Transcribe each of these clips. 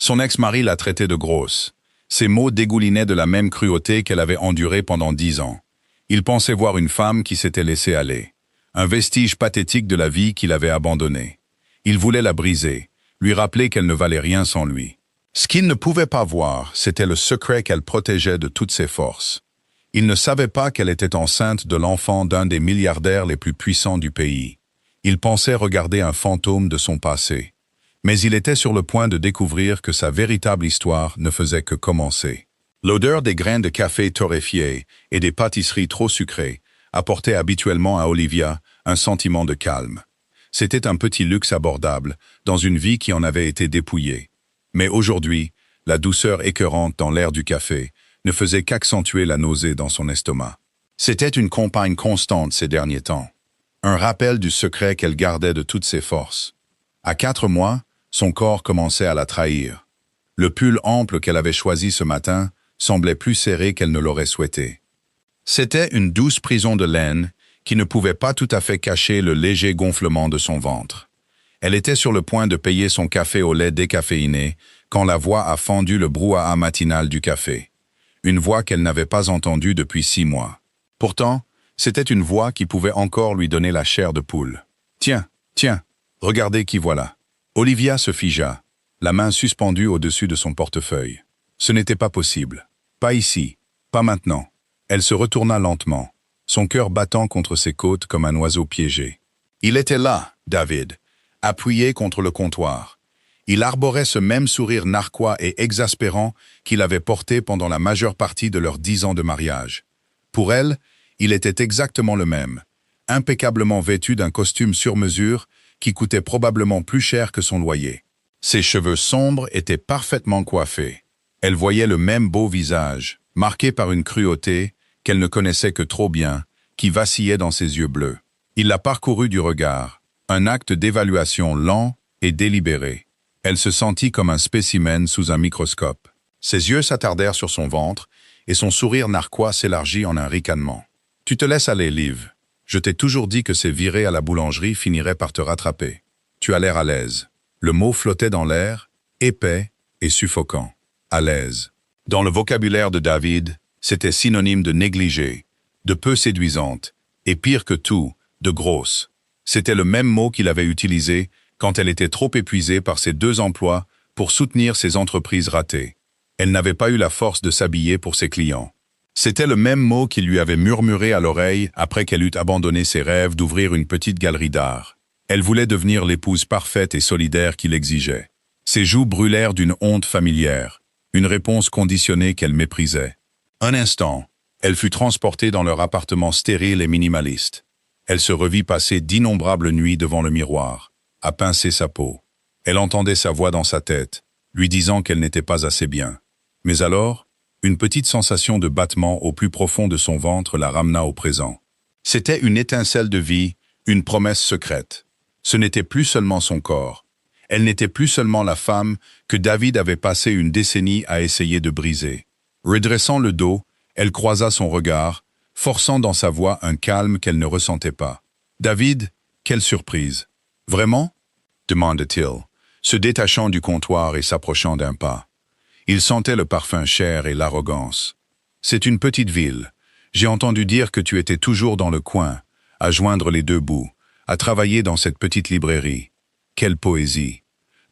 Son ex-mari la traitait de grosse. Ses mots dégoulinaient de la même cruauté qu'elle avait endurée pendant 10 ans. Il pensait voir une femme qui s'était laissée aller. Un vestige pathétique de la vie qu'il avait abandonnée. Il voulait la briser, lui rappeler qu'elle ne valait rien sans lui. Ce qu'il ne pouvait pas voir, c'était le secret qu'elle protégeait de toutes ses forces. Il ne savait pas qu'elle était enceinte de l'enfant d'un des milliardaires les plus puissants du pays. Il pensait regarder un fantôme de son passé. Mais il était sur le point de découvrir que sa véritable histoire ne faisait que commencer. L'odeur des grains de café torréfiés et des pâtisseries trop sucrées apportait habituellement à Olivia un sentiment de calme. C'était un petit luxe abordable, dans une vie qui en avait été dépouillée. Mais aujourd'hui, la douceur écœurante dans l'air du café ne faisait qu'accentuer la nausée dans son estomac. C'était une compagne constante ces derniers temps. Un rappel du secret qu'elle gardait de toutes ses forces. À 4 mois, son corps commençait à la trahir. Le pull ample qu'elle avait choisi ce matin semblait plus serré qu'elle ne l'aurait souhaité. C'était une douce prison de laine qui ne pouvait pas tout à fait cacher le léger gonflement de son ventre. Elle était sur le point de payer son café au lait décaféiné quand la voix a fendu le brouhaha matinal du café. Une voix qu'elle n'avait pas entendue depuis 6 mois. Pourtant, c'était une voix qui pouvait encore lui donner la chair de poule. « Tiens, regardez qui voilà. » Olivia se figea, la main suspendue au-dessus de son portefeuille. Ce n'était pas possible. Pas ici, pas maintenant. Elle se retourna lentement, son cœur battant contre ses côtes comme un oiseau piégé. Il était là, David, appuyé contre le comptoir. Il arborait ce même sourire narquois et exaspérant qu'il avait porté pendant la majeure partie de leurs 10 ans de mariage. Pour elle, il était exactement le même, impeccablement vêtu d'un costume sur mesure qui coûtait probablement plus cher que son loyer. Ses cheveux sombres étaient parfaitement coiffés. Elle voyait le même beau visage, marqué par une cruauté qu'elle ne connaissait que trop bien, qui vacillait dans ses yeux bleus. Il la parcourut du regard, un acte d'évaluation lent et délibéré. Elle se sentit comme un spécimen sous un microscope. Ses yeux s'attardèrent sur son ventre, et son sourire narquois s'élargit en un ricanement. « Tu te laisses aller, Liv. Je t'ai toujours dit que ces virées à la boulangerie finiraient par te rattraper. Tu as l'air à l'aise. » Le mot flottait dans l'air, épais et suffocant. À l'aise. Dans le vocabulaire de David, c'était synonyme de négligée, de peu séduisante, et pire que tout, de grosse. C'était le même mot qu'il avait utilisé quand elle était trop épuisée par ses 2 emplois pour soutenir ses entreprises ratées. Elle n'avait pas eu la force de s'habiller pour ses clients. C'était le même mot qu'il lui avait murmuré à l'oreille après qu'elle eut abandonné ses rêves d'ouvrir une petite galerie d'art. Elle voulait devenir l'épouse parfaite et solidaire qu'il exigeait. Ses joues brûlèrent d'une honte familière, une réponse conditionnée qu'elle méprisait. Un instant, elle fut transportée dans leur appartement stérile et minimaliste. Elle se revit passer d'innombrables nuits devant le miroir, à pincer sa peau. Elle entendait sa voix dans sa tête, lui disant qu'elle n'était pas assez bien. Mais alors, une petite sensation de battement au plus profond de son ventre la ramena au présent. C'était une étincelle de vie, une promesse secrète. Ce n'était plus seulement son corps. Elle n'était plus seulement la femme que David avait passé une décennie à essayer de briser. Redressant le dos, elle croisa son regard, forçant dans sa voix un calme qu'elle ne ressentait pas. « David, quelle surprise. Vraiment ?» demanda-t-il, se détachant du comptoir et s'approchant d'un pas. Il sentait le parfum cher et l'arrogance. « C'est une petite ville. J'ai entendu dire que tu étais toujours dans le coin, à joindre les 2 bouts, à travailler dans cette petite librairie. Quelle poésie.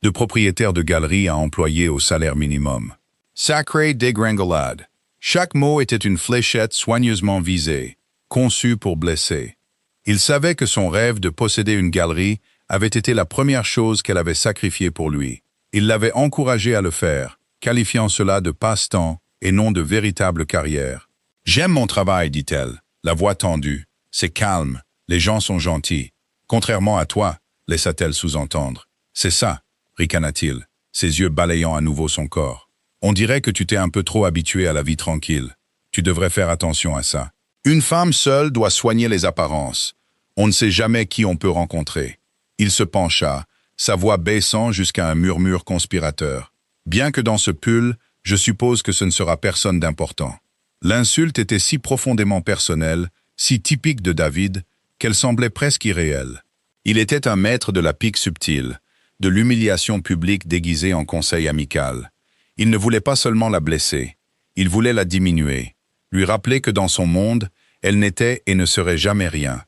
De propriétaire de galerie à employé au salaire minimum. Sacrée dégringolade. Chaque mot était une fléchette soigneusement visée, conçue pour blesser. Il savait que son rêve de posséder une galerie avait été la première chose qu'elle avait sacrifiée pour lui. Il l'avait encouragé à le faire, qualifiant cela de passe-temps et non de véritable carrière. « J'aime mon travail, dit-elle, la voix tendue. C'est calme, les gens sont gentils. Contrairement à toi, laissa-t-elle sous-entendre. C'est ça, ricana-t-il, ses yeux balayant à nouveau son corps. On dirait que tu t'es un peu trop habitué à la vie tranquille. Tu devrais faire attention à ça. Une femme seule doit soigner les apparences. On ne sait jamais qui on peut rencontrer. » Il se pencha, sa voix baissant jusqu'à un murmure conspirateur. « Bien que dans ce pull, je suppose que ce ne sera personne d'important. » L'insulte était si profondément personnelle, si typique de David, qu'elle semblait presque irréelle. Il était un maître de la pique subtile, de l'humiliation publique déguisée en conseil amical. Il ne voulait pas seulement la blesser, il voulait la diminuer, lui rappeler que dans son monde, elle n'était et ne serait jamais rien.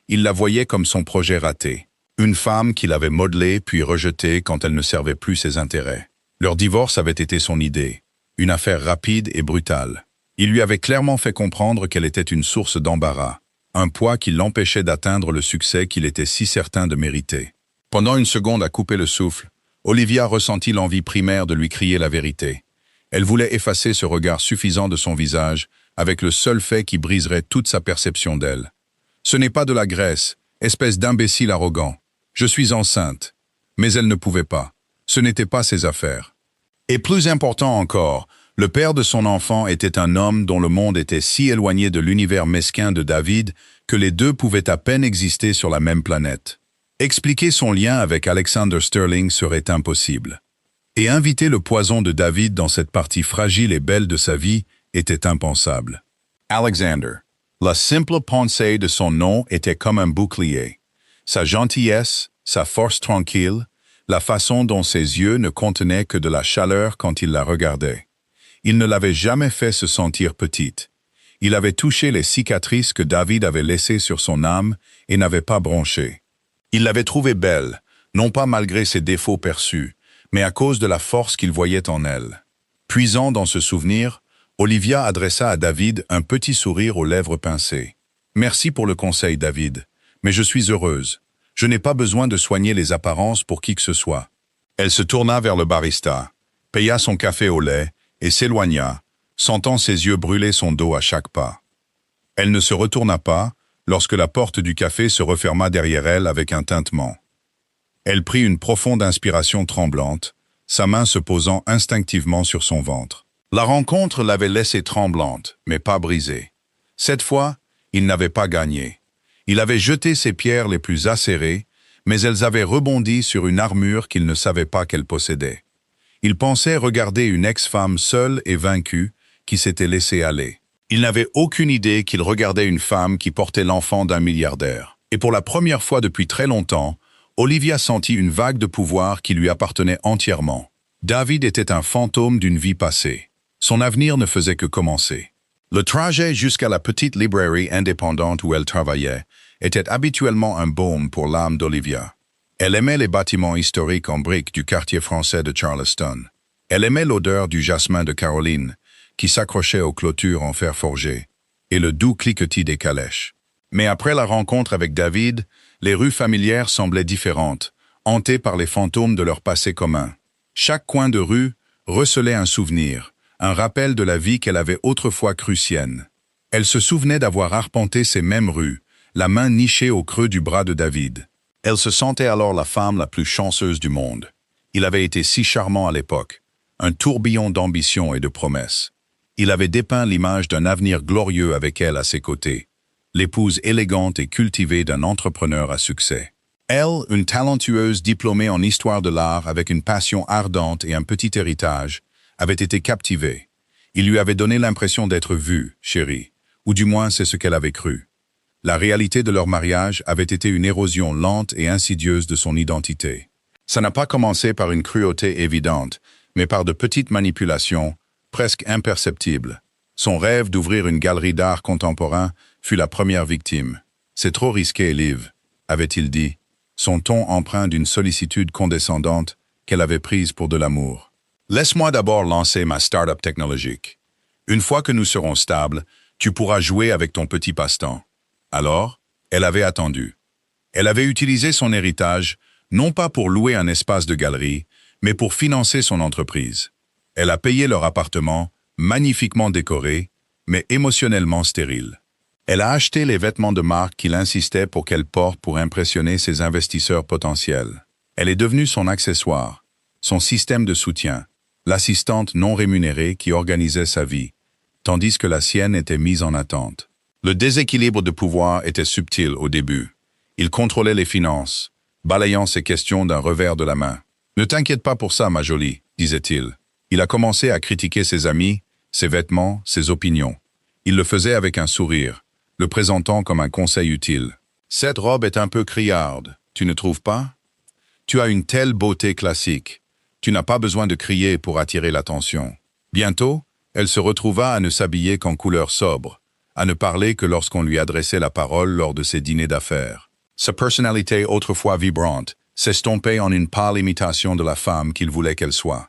Il la voyait comme son projet raté. Une femme qu'il avait modelée puis rejetée quand elle ne servait plus ses intérêts. Leur divorce avait été son idée, une affaire rapide et brutale. Il lui avait clairement fait comprendre qu'elle était une source d'embarras, un poids qui l'empêchait d'atteindre le succès qu'il était si certain de mériter. Pendant une seconde à couper le souffle, Olivia ressentit l'envie primaire de lui crier la vérité. Elle voulait effacer ce regard suffisant de son visage avec le seul fait qui briserait toute sa perception d'elle. Ce n'est pas de la graisse, espèce d'imbécile arrogant. Je suis enceinte. Mais elle ne pouvait pas. Ce n'était pas ses affaires. Et plus important encore, le père de son enfant était un homme dont le monde était si éloigné de l'univers mesquin de David que les deux pouvaient à peine exister sur la même planète. Expliquer son lien avec Alexander Sterling serait impossible. Et inviter le poison de David dans cette partie fragile et belle de sa vie était impensable. Alexander. La simple pensée de son nom était comme un bouclier. Sa gentillesse, sa force tranquille, la façon dont ses yeux ne contenaient que de la chaleur quand il la regardait. Il ne l'avait jamais fait se sentir petite. Il avait touché les cicatrices que David avait laissées sur son âme et n'avait pas bronché. Il l'avait trouvée belle, non pas malgré ses défauts perçus, mais à cause de la force qu'il voyait en elle. Puisant dans ce souvenir, Olivia adressa à David un petit sourire aux lèvres pincées. « Merci pour le conseil, David, mais je suis heureuse. Je n'ai pas besoin de soigner les apparences pour qui que ce soit. » Elle se tourna vers le barista, paya son café au lait et s'éloigna, sentant ses yeux brûler son dos à chaque pas. Elle ne se retourna pas lorsque la porte du café se referma derrière elle avec un tintement. Elle prit une profonde inspiration tremblante, sa main se posant instinctivement sur son ventre. La rencontre l'avait laissée tremblante, mais pas brisée. Cette fois, il n'avait pas gagné. Il avait jeté ses pierres les plus acérées, mais elles avaient rebondi sur une armure qu'il ne savait pas qu'elle possédait. Il pensait regarder une ex-femme seule et vaincue qui s'était laissée aller. Il n'avait aucune idée qu'il regardait une femme qui portait l'enfant d'un milliardaire. Et pour la première fois depuis très longtemps, Olivia sentit une vague de pouvoir qui lui appartenait entièrement. David était un fantôme d'une vie passée. Son avenir ne faisait que commencer. Le trajet jusqu'à la petite librairie indépendante où elle travaillait était habituellement un baume pour l'âme d'Olivia. Elle aimait les bâtiments historiques en briques du quartier français de Charleston. Elle aimait l'odeur du jasmin de Caroline, qui s'accrochait aux clôtures en fer forgé, et le doux cliquetis des calèches. Mais après la rencontre avec David, les rues familières semblaient différentes, hantées par les fantômes de leur passé commun. Chaque coin de rue recelait un souvenir, un rappel de la vie qu'elle avait autrefois crue sienne. Elle se souvenait d'avoir arpenté ces mêmes rues, la main nichée au creux du bras de David. Elle se sentait alors la femme la plus chanceuse du monde. Il avait été si charmant à l'époque, un tourbillon d'ambition et de promesses. Il avait dépeint l'image d'un avenir glorieux avec elle à ses côtés, l'épouse élégante et cultivée d'un entrepreneur à succès. Elle, une talentueuse diplômée en histoire de l'art avec une passion ardente et un petit héritage, avait été captivée. Il lui avait donné l'impression d'être vue, chérie, ou du moins c'est ce qu'elle avait cru. La réalité de leur mariage avait été une érosion lente et insidieuse de son identité. Ça n'a pas commencé par une cruauté évidente, mais par de petites manipulations, presque imperceptibles. Son rêve d'ouvrir une galerie d'art contemporain fut la première victime. « C'est trop risqué, Liv », avait-il dit, son ton empreint d'une sollicitude condescendante qu'elle avait prise pour de l'amour. « Laisse-moi d'abord lancer ma start-up technologique. Une fois que nous serons stables, tu pourras jouer avec ton petit passe-temps. » Alors, elle avait attendu. Elle avait utilisé son héritage, non pas pour louer un espace de galerie, mais pour financer son entreprise. Elle a payé leur appartement, magnifiquement décoré, mais émotionnellement stérile. Elle a acheté les vêtements de marque qu'il insistait pour qu'elle porte pour impressionner ses investisseurs potentiels. Elle est devenue son accessoire, son système de soutien, l'assistante non rémunérée qui organisait sa vie, tandis que la sienne était mise en attente. Le déséquilibre de pouvoir était subtil au début. Il contrôlait les finances, balayant ses questions d'un revers de la main. « Ne t'inquiète pas pour ça, ma jolie, » disait-il. Il a commencé à critiquer ses amis, ses vêtements, ses opinions. Il le faisait avec un sourire, le présentant comme un conseil utile. « Cette robe est un peu criarde, tu ne trouves pas ? Tu as une telle beauté classique. Tu n'as pas besoin de crier pour attirer l'attention. » Bientôt, elle se retrouva à ne s'habiller qu'en couleur sobre, à ne parler que lorsqu'on lui adressait la parole lors de ses dîners d'affaires. Sa personnalité autrefois vibrante s'estompait en une pâle imitation de la femme qu'il voulait qu'elle soit.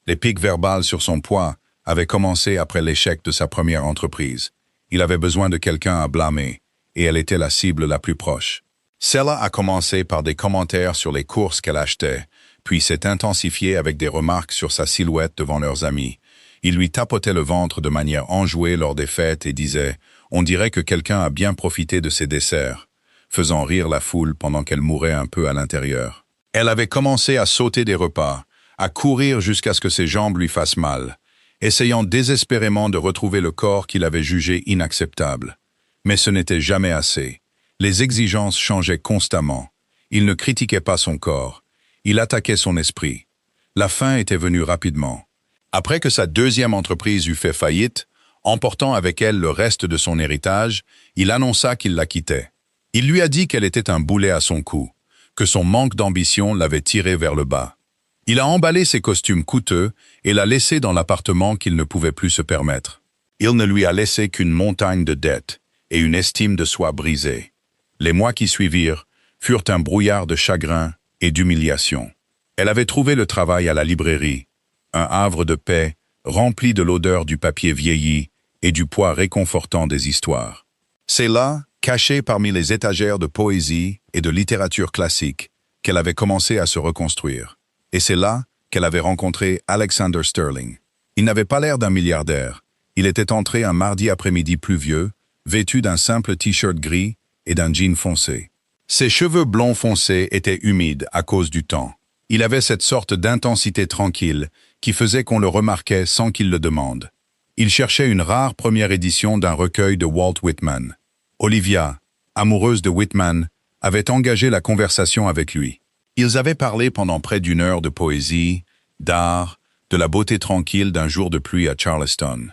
Les piques verbales sur son poids avaient commencé après l'échec de sa première entreprise. Il avait besoin de quelqu'un à blâmer, et elle était la cible la plus proche. Cela a commencé par des commentaires sur les courses qu'elle achetait, puis s'est intensifié avec des remarques sur sa silhouette devant leurs amis. Il lui tapotait le ventre de manière enjouée lors des fêtes et disait « On dirait que quelqu'un a bien profité de ses desserts », faisant rire la foule pendant qu'elle mourait un peu à l'intérieur. Elle avait commencé à sauter des repas, à courir jusqu'à ce que ses jambes lui fassent mal, essayant désespérément de retrouver le corps qu'il avait jugé inacceptable. Mais ce n'était jamais assez. Les exigences changeaient constamment. Il ne critiquait pas son corps. Il attaquait son esprit. La fin était venue rapidement. Après que sa deuxième entreprise eut fait faillite, emportant avec elle le reste de son héritage, il annonça qu'il la quittait. Il lui a dit qu'elle était un boulet à son cou, que son manque d'ambition l'avait tiré vers le bas. Il a emballé ses costumes coûteux et l'a laissée dans l'appartement qu'il ne pouvait plus se permettre. Il ne lui a laissé qu'une montagne de dettes et une estime de soi brisée. Les mois qui suivirent furent un brouillard de chagrin et d'humiliation. Elle avait trouvé le travail à la librairie, un havre de paix rempli de l'odeur du papier vieilli et du poids réconfortant des histoires. C'est là, cachée parmi les étagères de poésie et de littérature classique, qu'elle avait commencé à se reconstruire. Et c'est là qu'elle avait rencontré Alexander Sterling. Il n'avait pas l'air d'un milliardaire. Il était entré un mardi après-midi pluvieux, vêtu d'un simple t-shirt gris et d'un jean foncé. Ses cheveux blonds foncés étaient humides à cause du temps. Il avait cette sorte d'intensité tranquille qui faisait qu'on le remarquait sans qu'il le demande. Il cherchait une rare première édition d'un recueil de Walt Whitman. Olivia, amoureuse de Whitman, avait engagé la conversation avec lui. Ils avaient parlé pendant près d'une heure de poésie, d'art, de la beauté tranquille d'un jour de pluie à Charleston.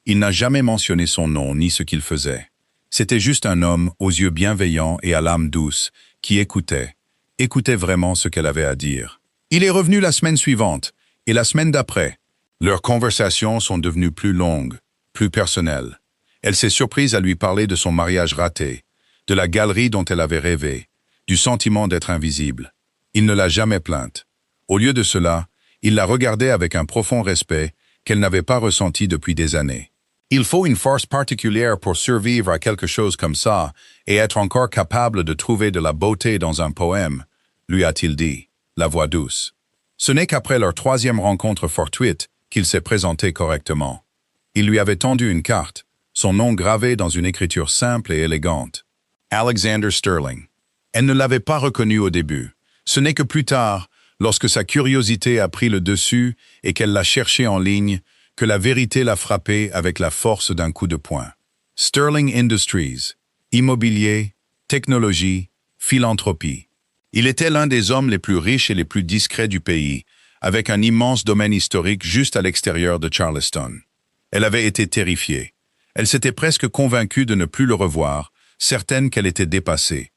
Il n'a jamais mentionné son nom ni ce qu'il faisait. C'était juste un homme aux yeux bienveillants et à l'âme douce qui écoutait vraiment ce qu'elle avait à dire. Il est revenu la semaine suivante et la semaine d'après. Leurs conversations sont devenues plus longues, plus personnelles. Elle s'est surprise à lui parler de son mariage raté, de la galerie dont elle avait rêvé, du sentiment d'être invisible. Il ne l'a jamais plainte. Au lieu de cela, il la regardait avec un profond respect qu'elle n'avait pas ressenti depuis des années. Il faut une force particulière pour survivre à quelque chose comme ça et être encore capable de trouver de la beauté dans un poème, lui a-t-il dit, la voix douce. Ce n'est qu'après leur troisième rencontre fortuite qu'il s'est présenté correctement. Il lui avait tendu une carte, son nom gravé dans une écriture simple et élégante. Alexander Sterling. Elle ne l'avait pas reconnu au début. Ce n'est que plus tard, lorsque sa curiosité a pris le dessus et qu'elle l'a cherché en ligne, que la vérité l'a frappé avec la force d'un coup de poing. Sterling Industries, immobilier, technologie, philanthropie. Il était l'un des hommes les plus riches et les plus discrets du pays, avec un immense domaine historique juste à l'extérieur de Charleston. Elle avait été terrifiée. Elle s'était presque convaincue de ne plus le revoir, certaine qu'elle était dépassée.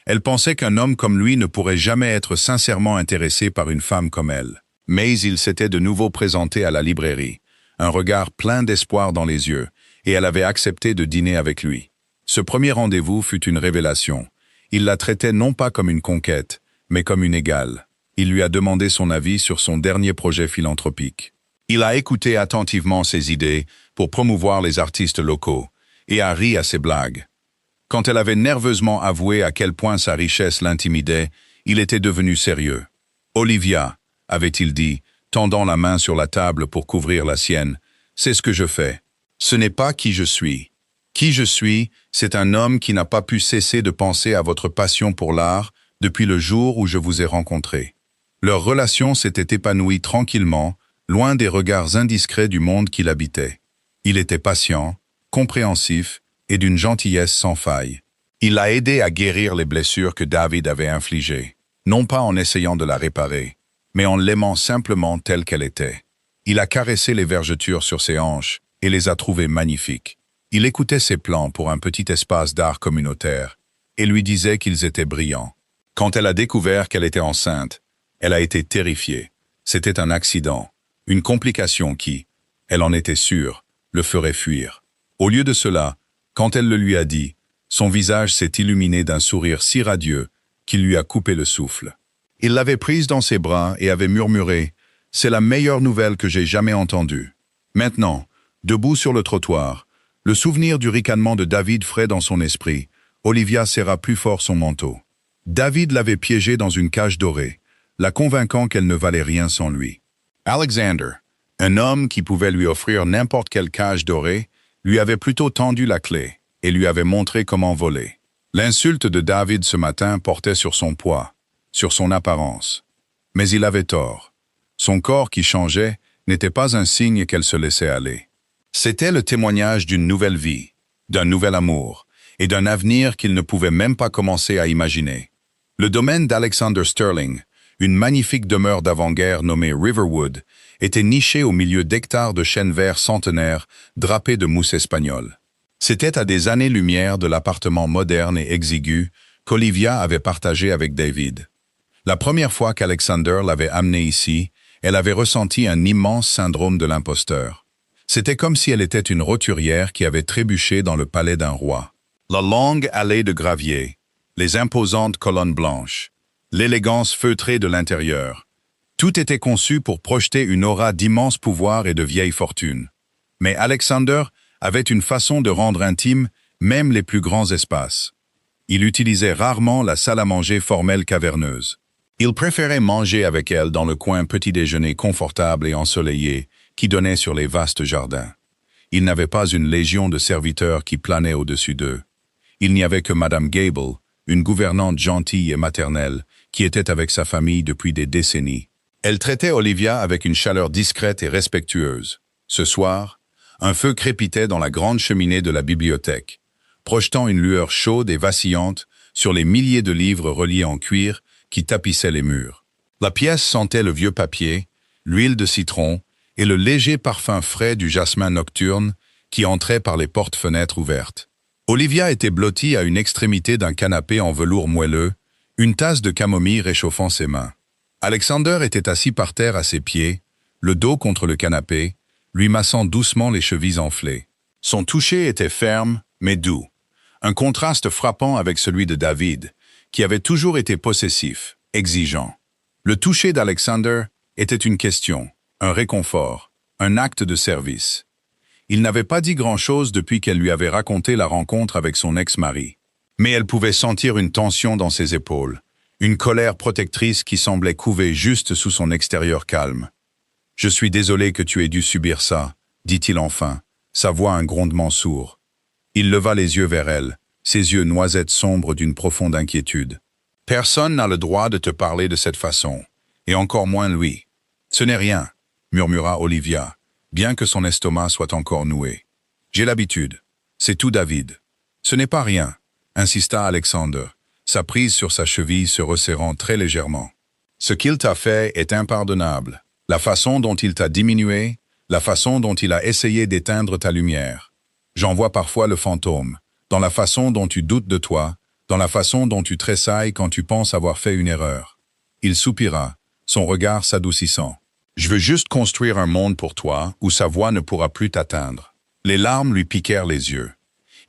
Elle pensait qu'un homme comme lui ne pourrait jamais être sincèrement intéressé par une femme comme elle. Mais il s'était de nouveau présenté à la librairie, un regard plein d'espoir dans les yeux, et elle avait accepté de dîner avec lui. Ce premier rendez-vous fut une révélation. Il la traitait non pas comme une conquête, mais comme une égale. Il lui a demandé son avis sur son dernier projet philanthropique. Il a écouté attentivement ses idées pour promouvoir les artistes locaux, et a ri à ses blagues. Quand elle avait nerveusement avoué à quel point sa richesse l'intimidait, il était devenu sérieux. « Olivia, avait-il dit, tendant la main sur la table pour couvrir la sienne, c'est ce que je fais. Ce n'est pas qui je suis. Qui je suis, c'est un homme qui n'a pas pu cesser de penser à votre passion pour l'art depuis le jour où je vous ai rencontré. » Leur relation s'était épanouie tranquillement, loin des regards indiscrets du monde qui l'habitait. Il était patient, compréhensif et d'une gentillesse sans faille. Il l'a aidé à guérir les blessures que David avait infligées, non pas en essayant de la réparer, mais en l'aimant simplement telle qu'elle était. Il a caressé les vergetures sur ses hanches et les a trouvées magnifiques. Il écoutait ses plans pour un petit espace d'art communautaire et lui disait qu'ils étaient brillants. Quand elle a découvert qu'elle était enceinte, Elle a été terrifiée. C'était un accident, une complication qui, elle en était sûre, le ferait fuir. Au lieu de cela, quand elle le lui a dit, son visage s'est illuminé d'un sourire si radieux qu'il lui a coupé le souffle. Il l'avait prise dans ses bras et avait murmuré « C'est la meilleure nouvelle que j'ai jamais entendue ». Maintenant, debout sur le trottoir, le souvenir du ricanement de David frais dans son esprit, Olivia serra plus fort son manteau. David l'avait piégée dans une cage dorée, la convainquant qu'elle ne valait rien sans lui. Alexander, un homme qui pouvait lui offrir n'importe quelle cage dorée, lui avait plutôt tendu la clé et lui avait montré comment voler. L'insulte de David ce matin portait sur son poids, sur son apparence. Mais il avait tort. Son corps qui changeait n'était pas un signe qu'elle se laissait aller. C'était le témoignage d'une nouvelle vie, d'un nouvel amour et d'un avenir qu'il ne pouvait même pas commencer à imaginer. Le domaine d'Alexander Sterling, une magnifique demeure d'avant-guerre nommée Riverwood, était niché au milieu d'hectares de chênes verts centenaires drapés de mousse espagnole. C'était à des années-lumière de l'appartement moderne et exigu qu'Olivia avait partagé avec David. La première fois qu'Alexander l'avait amenée ici, elle avait ressenti un immense syndrome de l'imposteur. C'était comme si elle était une roturière qui avait trébuché dans le palais d'un roi. La longue allée de gravier, les imposantes colonnes blanches, l'élégance feutrée de l'intérieur, tout était conçu pour projeter une aura d'immense pouvoir et de vieille fortune. Mais Alexander avait une façon de rendre intime même les plus grands espaces. Il utilisait rarement la salle à manger formelle caverneuse. Il préférait manger avec elle dans le coin petit-déjeuner confortable et ensoleillé qui donnait sur les vastes jardins. Il n'avait pas une légion de serviteurs qui planaient au-dessus d'eux. Il n'y avait que Madame Gable, une gouvernante gentille et maternelle, qui était avec sa famille depuis des décennies. Elle traitait Olivia avec une chaleur discrète et respectueuse. Ce soir, un feu crépitait dans la grande cheminée de la bibliothèque, projetant une lueur chaude et vacillante sur les milliers de livres reliés en cuir qui tapissaient les murs. La pièce sentait le vieux papier, l'huile de citron et le léger parfum frais du jasmin nocturne qui entrait par les portes-fenêtres ouvertes. Olivia était blottie à une extrémité d'un canapé en velours moelleux, une tasse de camomille réchauffant ses mains. Alexander était assis par terre à ses pieds, le dos contre le canapé, lui massant doucement les chevilles enflées. Son toucher était ferme, mais doux, un contraste frappant avec celui de David, qui avait toujours été possessif, exigeant. Le toucher d'Alexander était une question, un réconfort, un acte de service. Il n'avait pas dit grand-chose depuis qu'elle lui avait raconté la rencontre avec son ex-mari. Mais elle pouvait sentir une tension dans ses épaules, une colère protectrice qui semblait couver juste sous son extérieur calme. « Je suis désolé que tu aies dû subir ça », dit-il enfin, sa voix un grondement sourd. Il leva les yeux vers elle, ses yeux noisettes sombres d'une profonde inquiétude. « Personne n'a le droit de te parler de cette façon, et encore moins lui. »« Ce n'est rien », murmura Olivia, bien que son estomac soit encore noué. « J'ai l'habitude. C'est tout David. »« Ce n'est pas rien », insista Alexander, sa prise sur sa cheville se resserrant très légèrement. « Ce qu'il t'a fait est impardonnable. La façon dont il t'a diminué, la façon dont il a essayé d'éteindre ta lumière. J'en vois parfois le fantôme, dans la façon dont tu doutes de toi, dans la façon dont tu tressailles quand tu penses avoir fait une erreur. » Il soupira, son regard s'adoucissant. « Je veux juste construire un monde pour toi où sa voix ne pourra plus t'atteindre. » Les larmes lui piquèrent les yeux.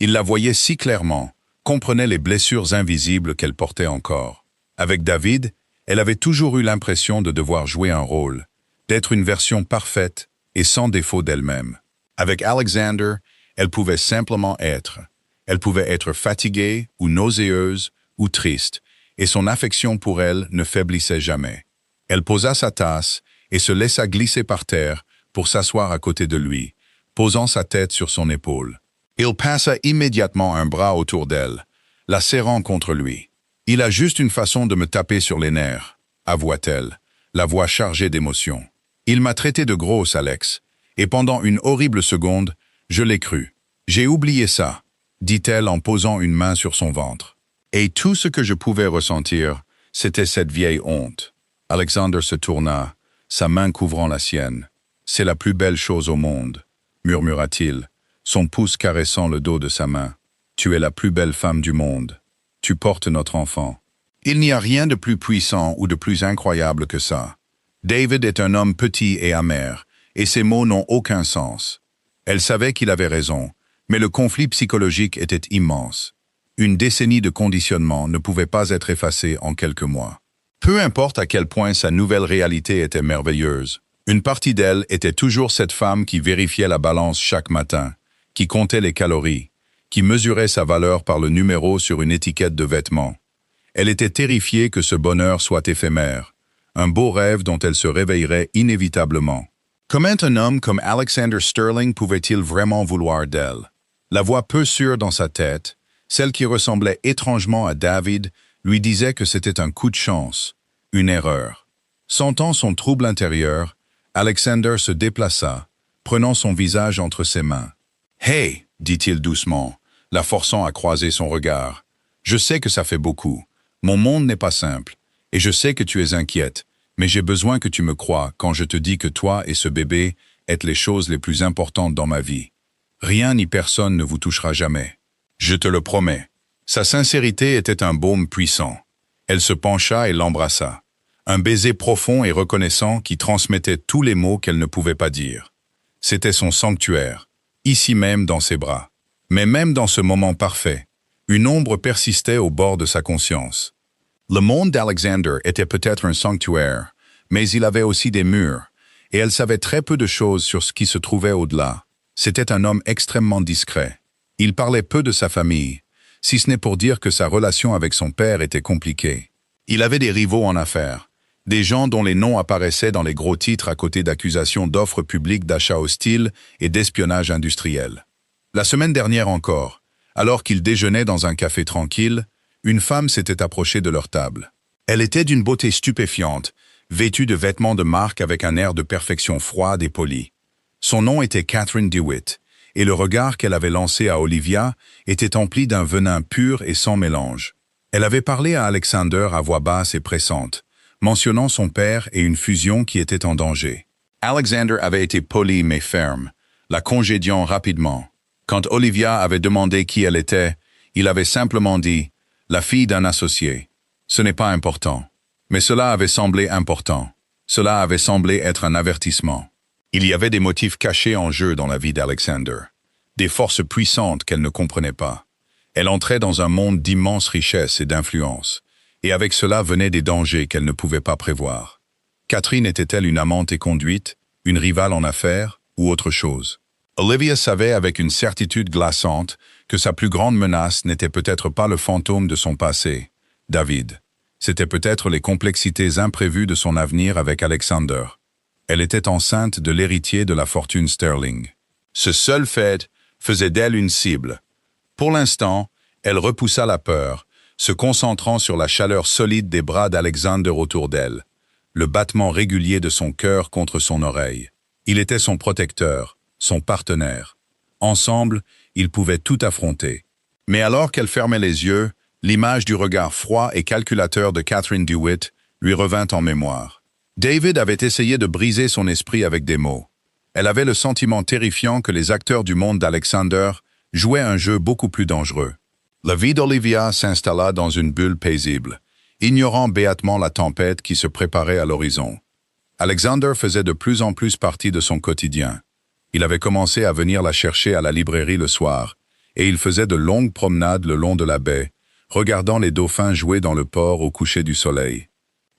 Il la voyait si clairement, comprenait les blessures invisibles qu'elle portait encore. Avec David, elle avait toujours eu l'impression de devoir jouer un rôle, d'être une version parfaite et sans défaut d'elle-même. Avec Alexander, elle pouvait simplement être. Elle pouvait être fatiguée ou nauséeuse ou triste, et son affection pour elle ne faiblissait jamais. Elle posa sa tasse et se laissa glisser par terre pour s'asseoir à côté de lui, posant sa tête sur son épaule. Il passa immédiatement un bras autour d'elle, la serrant contre lui. « Il a juste une façon de me taper sur les nerfs », avoua-t-elle, la voix chargée d'émotion. « Il m'a traité de grosse, Alex, et pendant une horrible seconde, je l'ai cru. J'ai oublié ça, dit-elle en posant une main sur son ventre. Et tout ce que je pouvais ressentir, c'était cette vieille honte. » Alexander se tourna, sa main couvrant la sienne. « C'est la plus belle chose au monde, » murmura-t-il, son pouce caressant le dos de sa main. « Tu es la plus belle femme du monde. Tu portes notre enfant. » Il n'y a rien de plus puissant ou de plus incroyable que ça. David est un homme petit et amer, et ses mots n'ont aucun sens. Elle savait qu'il avait raison, mais le conflit psychologique était immense. Une décennie de conditionnement ne pouvait pas être effacée en quelques mois. Peu importe à quel point sa nouvelle réalité était merveilleuse, une partie d'elle était toujours cette femme qui vérifiait la balance chaque matin, qui comptait les calories, qui mesurait sa valeur par le numéro sur une étiquette de vêtements. Elle était terrifiée que ce bonheur soit éphémère, un beau rêve dont elle se réveillerait inévitablement. Comment un homme comme Alexander Sterling pouvait-il vraiment vouloir d'elle? La voix peu sûre dans sa tête, celle qui ressemblait étrangement à David, lui disait que c'était un coup de chance, une erreur. Sentant son trouble intérieur, Alexander se déplaça, prenant son visage entre ses mains. « Hey !» dit-il doucement, la forçant à croiser son regard. « Je sais que ça fait beaucoup. Mon monde n'est pas simple, et je sais que tu es inquiète, mais j'ai besoin que tu me croies quand je te dis que toi et ce bébé êtes les choses les plus importantes dans ma vie. Rien ni personne ne vous touchera jamais. Je te le promets. » Sa sincérité était un baume puissant. Elle se pencha et l'embrassa. Un baiser profond et reconnaissant qui transmettait tous les mots qu'elle ne pouvait pas dire. C'était son sanctuaire, ici même dans ses bras. Mais même dans ce moment parfait, une ombre persistait au bord de sa conscience. Le monde d'Alexander était peut-être un sanctuaire, mais il avait aussi des murs, et elle savait très peu de choses sur ce qui se trouvait au-delà. C'était un homme extrêmement discret. Il parlait peu de sa famille, si ce n'est pour dire que sa relation avec son père était compliquée. Il avait des rivaux en affaires, des gens dont les noms apparaissaient dans les gros titres à côté d'accusations d'offres publiques d'achat hostile et d'espionnage industriel. La semaine dernière encore, alors qu'ils déjeunaient dans un café tranquille, une femme s'était approchée de leur table. Elle était d'une beauté stupéfiante, vêtue de vêtements de marque avec un air de perfection froide et polie. Son nom était Catherine DeWitt, et le regard qu'elle avait lancé à Olivia était empli d'un venin pur et sans mélange. Elle avait parlé à Alexander à voix basse et pressante, mentionnant son père et une fusion qui était en danger. Alexander avait été poli mais ferme, la congédiant rapidement. Quand Olivia avait demandé qui elle était, il avait simplement dit « la fille d'un associé ». Ce n'est pas important. Mais cela avait semblé important. Cela avait semblé être un avertissement. Il y avait des motifs cachés en jeu dans la vie d'Alexander, des forces puissantes qu'elle ne comprenait pas. Elle entrait dans un monde d'immense richesse et d'influence, et avec cela venaient des dangers qu'elle ne pouvait pas prévoir. Catherine était-elle une amante éconduite, une rivale en affaires, ou autre chose? Olivia savait avec une certitude glaçante que sa plus grande menace n'était peut-être pas le fantôme de son passé, David. C'était peut-être les complexités imprévues de son avenir avec Alexander. Elle était enceinte de l'héritier de la fortune Sterling. Ce seul fait faisait d'elle une cible. Pour l'instant, elle repoussa la peur, se concentrant sur la chaleur solide des bras d'Alexander autour d'elle, le battement régulier de son cœur contre son oreille. Il était son protecteur, son partenaire. Ensemble, ils pouvaient tout affronter. Mais alors qu'elle fermait les yeux, l'image du regard froid et calculateur de Catherine DeWitt lui revint en mémoire. David avait essayé de briser son esprit avec des mots. Elle avait le sentiment terrifiant que les acteurs du monde d'Alexander jouaient un jeu beaucoup plus dangereux. La vie d'Olivia s'installa dans une bulle paisible, ignorant béatement la tempête qui se préparait à l'horizon. Alexander faisait de plus en plus partie de son quotidien. Il avait commencé à venir la chercher à la librairie le soir, et il faisait de longues promenades le long de la baie, regardant les dauphins jouer dans le port au coucher du soleil.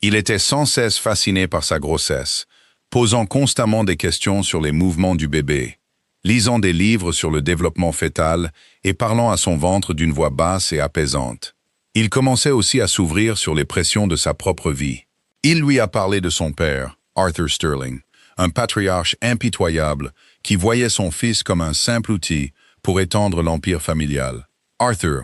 Il était sans cesse fasciné par sa grossesse, posant constamment des questions sur les mouvements du bébé, lisant des livres sur le développement fœtal et parlant à son ventre d'une voix basse et apaisante. Il commençait aussi à s'ouvrir sur les pressions de sa propre vie. Il lui a parlé de son père, Arthur Sterling, un patriarche impitoyable qui voyait son fils comme un simple outil pour étendre l'empire familial. Arthur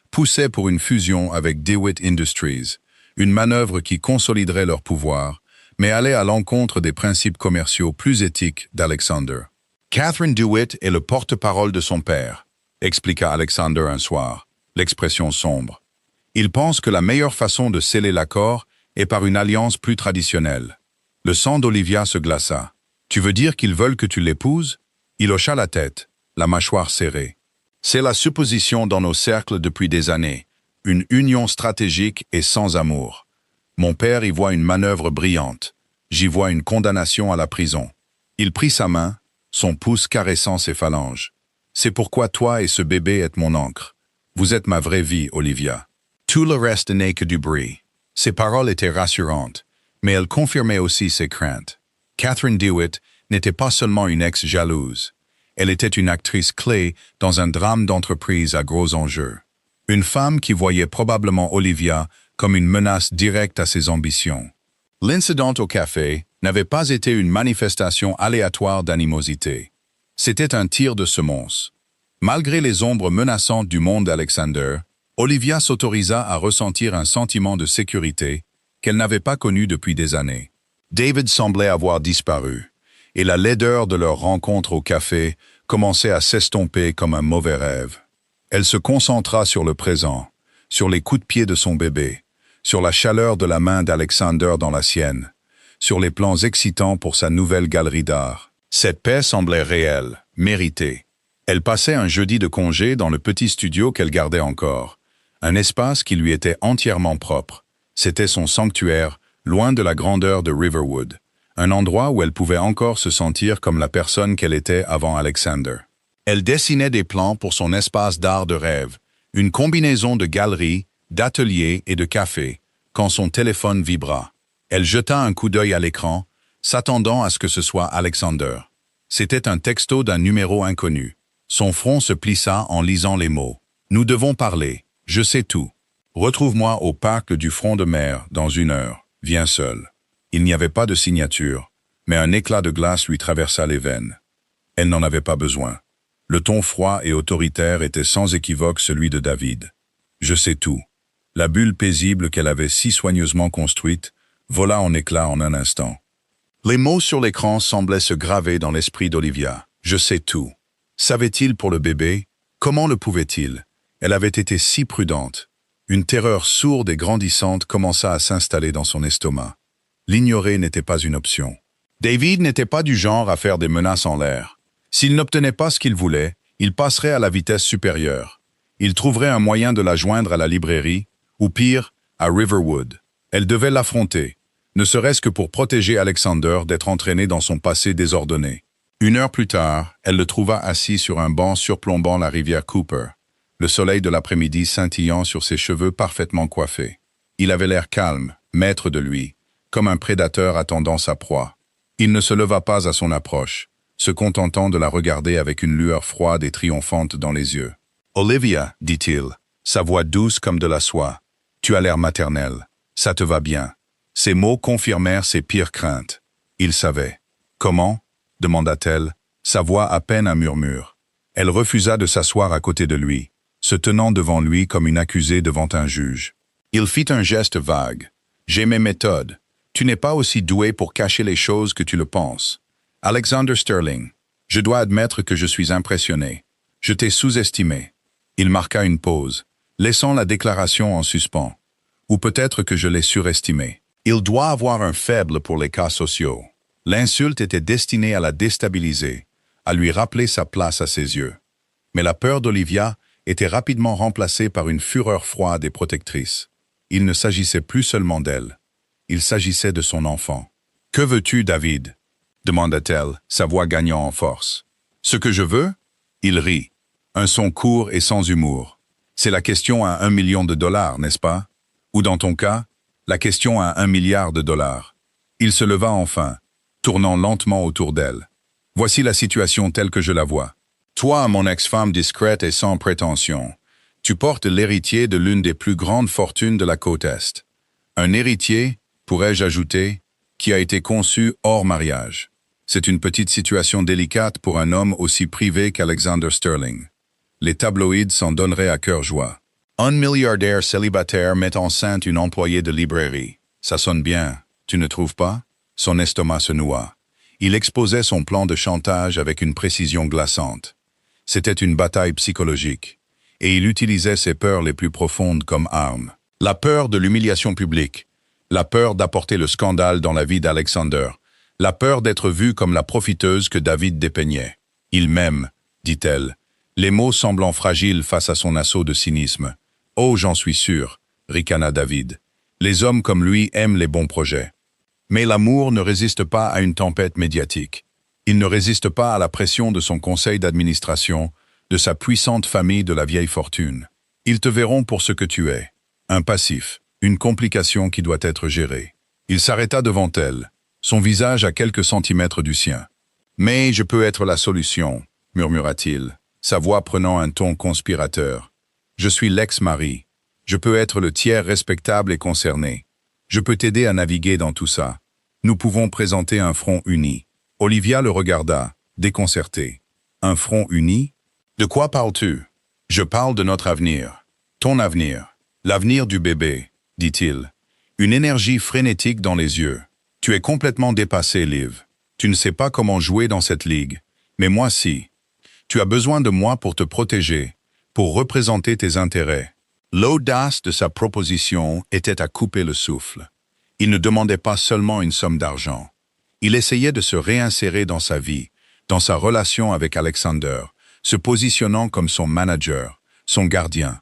poussait pour une fusion avec DeWitt Industries, une manœuvre qui consoliderait leur pouvoir, mais allait à l'encontre des principes commerciaux plus éthiques d'Alexander. Catherine DeWitt est le porte-parole de son père, expliqua Alexander un soir, l'expression sombre. Il pense que la meilleure façon de sceller l'accord est par une alliance plus traditionnelle. Le sang d'Olivia se glaça. Tu veux dire qu'ils veulent que tu l'épouses? Il hocha la tête, la mâchoire serrée. C'est la supposition dans nos cercles depuis des années, Une union stratégique et sans amour. Mon père y voit une manœuvre brillante. J'y vois une condamnation à la prison. Il prit sa main, son pouce caressant ses phalanges. C'est pourquoi toi et ce bébé êtes mon encre. Vous êtes ma vraie vie, Olivia. Tout le reste n'est que du bruit. Ses paroles étaient rassurantes, mais elles confirmaient aussi ses craintes. Catherine Dewitt n'était pas seulement une ex-jalouse. Elle était une actrice clé dans un drame d'entreprise à gros enjeux. Une femme qui voyait probablement Olivia comme une menace directe à ses ambitions. L'incident au café n'avait pas été une manifestation aléatoire d'animosité. C'était un tir de semonce. Malgré les ombres menaçantes du monde d'Alexander, Olivia s'autorisa à ressentir un sentiment de sécurité qu'elle n'avait pas connu depuis des années. David semblait avoir disparu, et la laideur de leur rencontre au café commençait à s'estomper comme un mauvais rêve. Elle se concentra sur le présent, sur les coups de pied de son bébé, sur la chaleur de la main d'Alexander dans la sienne, sur les plans excitants pour sa nouvelle galerie d'art. Cette paix semblait réelle, méritée. Elle passait un jeudi de congé dans le petit studio qu'elle gardait encore, un espace qui lui était entièrement propre. C'était son sanctuaire, loin de la grandeur de Riverwood, un endroit où elle pouvait encore se sentir comme la personne qu'elle était avant Alexander. Elle dessinait des plans pour son espace d'art de rêve, une combinaison de galeries, d'ateliers et de cafés, quand son téléphone vibra. Elle jeta un coup d'œil à l'écran, s'attendant à ce que ce soit Alexander. C'était un texto d'un numéro inconnu. Son front se plissa en lisant les mots. « Nous devons parler. Je sais tout. Retrouve-moi au parc du front de mer dans 1 heure. Viens seul. » Il n'y avait pas de signature, mais un éclat de glace lui traversa les veines. Elle n'en avait pas besoin. Le ton froid et autoritaire était sans équivoque celui de David. « Je sais tout. » La bulle paisible qu'elle avait si soigneusement construite vola en éclats en un instant. Les mots sur l'écran semblaient se graver dans l'esprit d'Olivia. « Je sais tout. » Savait-il pour le bébé? Comment le pouvait-il? Elle avait été si prudente. Une terreur sourde et grandissante commença à s'installer dans son estomac. L'ignorer n'était pas une option. David n'était pas du genre à faire des menaces en l'air. S'il n'obtenait pas ce qu'il voulait, il passerait à la vitesse supérieure. Il trouverait un moyen de la joindre à la librairie, ou pire, à Riverwood. Elle devait l'affronter, ne serait-ce que pour protéger Alexander d'être entraîné dans son passé désordonné. 1 heure plus tard, elle le trouva assis sur un banc surplombant la rivière Cooper, le soleil de l'après-midi scintillant sur ses cheveux parfaitement coiffés. Il avait l'air calme, maître de lui, comme un prédateur attendant sa proie. Il ne se leva pas à son approche, se contentant de la regarder avec une lueur froide et triomphante dans les yeux. « Olivia, dit-il, sa voix douce comme de la soie, tu as l'air maternelle, ça te va bien. » Ces mots confirmèrent ses pires craintes. Il savait. « Comment ?» demanda-t-elle, sa voix à peine un murmure. Elle refusa de s'asseoir à côté de lui, se tenant devant lui comme une accusée devant un juge. Il fit un geste vague. « J'ai mes méthodes. Tu n'es pas aussi doué pour cacher les choses que tu le penses. Alexander Sterling, je dois admettre que je suis impressionné. Je t'ai sous-estimé. » Il marqua une pause, laissant la déclaration en suspens. Ou peut-être que je l'ai surestimé. Il doit avoir un faible pour les cas sociaux. L'insulte était destinée à la déstabiliser, à lui rappeler sa place à ses yeux. Mais la peur d'Olivia était rapidement remplacée par une fureur froide et protectrice. Il ne s'agissait plus seulement d'elle. Il s'agissait de son enfant. « Que veux-tu, David ?» demanda-t-elle, sa voix gagnant en force. « Ce que je veux ?» Il rit. Un son court et sans humour. « C'est la question à $1 million, n'est-ce pas? Ou dans ton cas, la question à $1 milliard. » Il se leva enfin, tournant lentement autour d'elle. « Voici la situation telle que je la vois. Toi, mon ex-femme discrète et sans prétention, tu portes l'héritier de l'une des plus grandes fortunes de la côte Est. Un héritier, pourrais-je ajouter, qui a été conçu hors mariage. C'est une petite situation délicate pour un homme aussi privé qu'Alexander Sterling. Les tabloïds s'en donneraient à cœur joie. Un milliardaire célibataire met enceinte une employée de librairie. Ça sonne bien, tu ne trouves pas? » Son estomac se noua. Il exposait son plan de chantage avec une précision glaçante. C'était une bataille psychologique, et il utilisait ses peurs les plus profondes comme arme. La peur de l'humiliation publique, la peur d'apporter le scandale dans la vie d'Alexander, la peur d'être vue comme la profiteuse que David dépeignait. « Il m'aime », dit-elle, les mots semblant fragiles face à son assaut de cynisme. « Oh, j'en suis sûr, ricana David. Les hommes comme lui aiment les bons projets. Mais l'amour ne résiste pas à une tempête médiatique. Il ne résiste pas à la pression de son conseil d'administration, de sa puissante famille de la vieille fortune. Ils te verront pour ce que tu es. Un passif, une complication qui doit être gérée. Il s'arrêta devant elle, son visage à quelques centimètres du sien. « Mais je peux être la solution », murmura-t-il, sa voix prenant un ton conspirateur. « Je suis l'ex-mari. Je peux être le tiers respectable et concerné. Je peux t'aider à naviguer dans tout ça. Nous pouvons présenter un front uni. » Olivia le regarda, déconcertée. « Un front uni? De quoi parles-tu? » « Je parle de notre avenir. Ton avenir. L'avenir du bébé, » dit-il. Une énergie frénétique dans les yeux. « Tu es complètement dépassé, Liv. Tu ne sais pas comment jouer dans cette ligue. Mais moi, si. Tu as besoin de moi pour te protéger, pour représenter tes intérêts. » L'audace de sa proposition était à couper le souffle. Il ne demandait pas seulement une somme d'argent. Il essayait de se réinsérer dans sa vie, dans sa relation avec Alexander, se positionnant comme son manager, son gardien.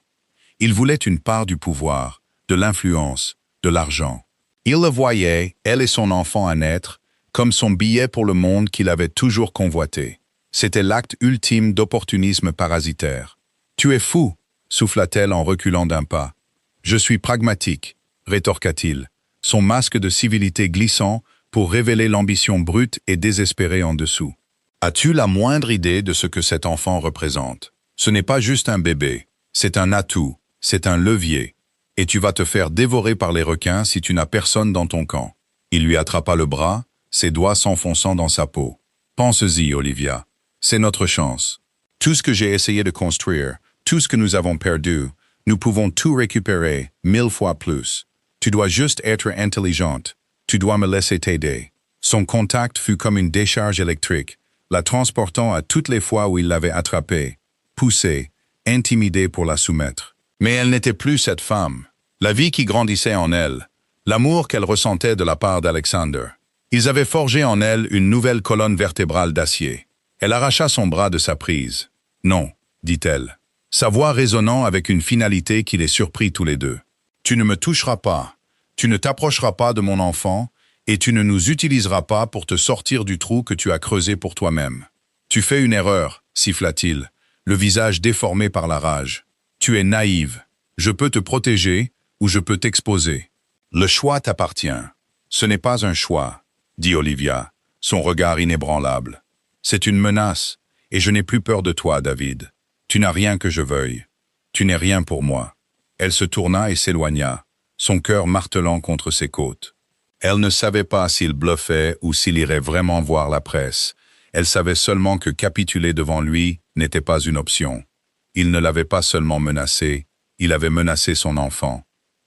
Il voulait une part du pouvoir, de l'influence, de l'argent. Il le voyait, elle et son enfant à naître, comme son billet pour le monde qu'il avait toujours convoité. C'était l'acte ultime d'opportunisme parasitaire. « Tu es fou !» souffla-t-elle en reculant d'un pas. « Je suis pragmatique », rétorqua-t-il, son masque de civilité glissant pour révéler l'ambition brute et désespérée en dessous. « As-tu la moindre idée de ce que cet enfant représente? Ce n'est pas juste un bébé, c'est un atout, c'est un levier. Et tu vas te faire dévorer par les requins si tu n'as personne dans ton camp. » Il lui attrapa le bras, ses doigts s'enfonçant dans sa peau. « Pense-y, Olivia. C'est notre chance. Tout ce que j'ai essayé de construire, tout ce que nous avons perdu, nous pouvons tout récupérer 1000 fois plus. Tu dois juste être intelligente. Tu dois me laisser t'aider. » Son contact fut comme une décharge électrique, la transportant à toutes les fois où il l'avait attrapée, poussée, intimidée pour la soumettre. Mais elle n'était plus cette femme. La vie qui grandissait en elle, l'amour qu'elle ressentait de la part d'Alexander. Ils avaient forgé en elle une nouvelle colonne vertébrale d'acier. Elle arracha son bras de sa prise. « Non », dit-elle, sa voix résonnant avec une finalité qui les surprit tous les deux. « Tu ne me toucheras pas, tu ne t'approcheras pas de mon enfant, et tu ne nous utiliseras pas pour te sortir du trou que tu as creusé pour toi-même. Tu fais une erreur, siffla-t-il, le visage déformé par la rage. Tu es naïve. Je peux te protéger ou je peux t'exposer. Le choix t'appartient. Ce n'est pas un choix, dit Olivia, son regard inébranlable. C'est une menace, et je n'ai plus peur de toi, David. Tu n'as rien que je veuille. Tu n'es rien pour moi. Elle se tourna et s'éloigna, son cœur martelant contre ses côtes. Elle ne savait pas s'il bluffait ou s'il irait vraiment voir la presse. Elle savait seulement que capituler devant lui n'était pas une option. Il ne l'avait pas seulement menacée, il avait menacé son enfant.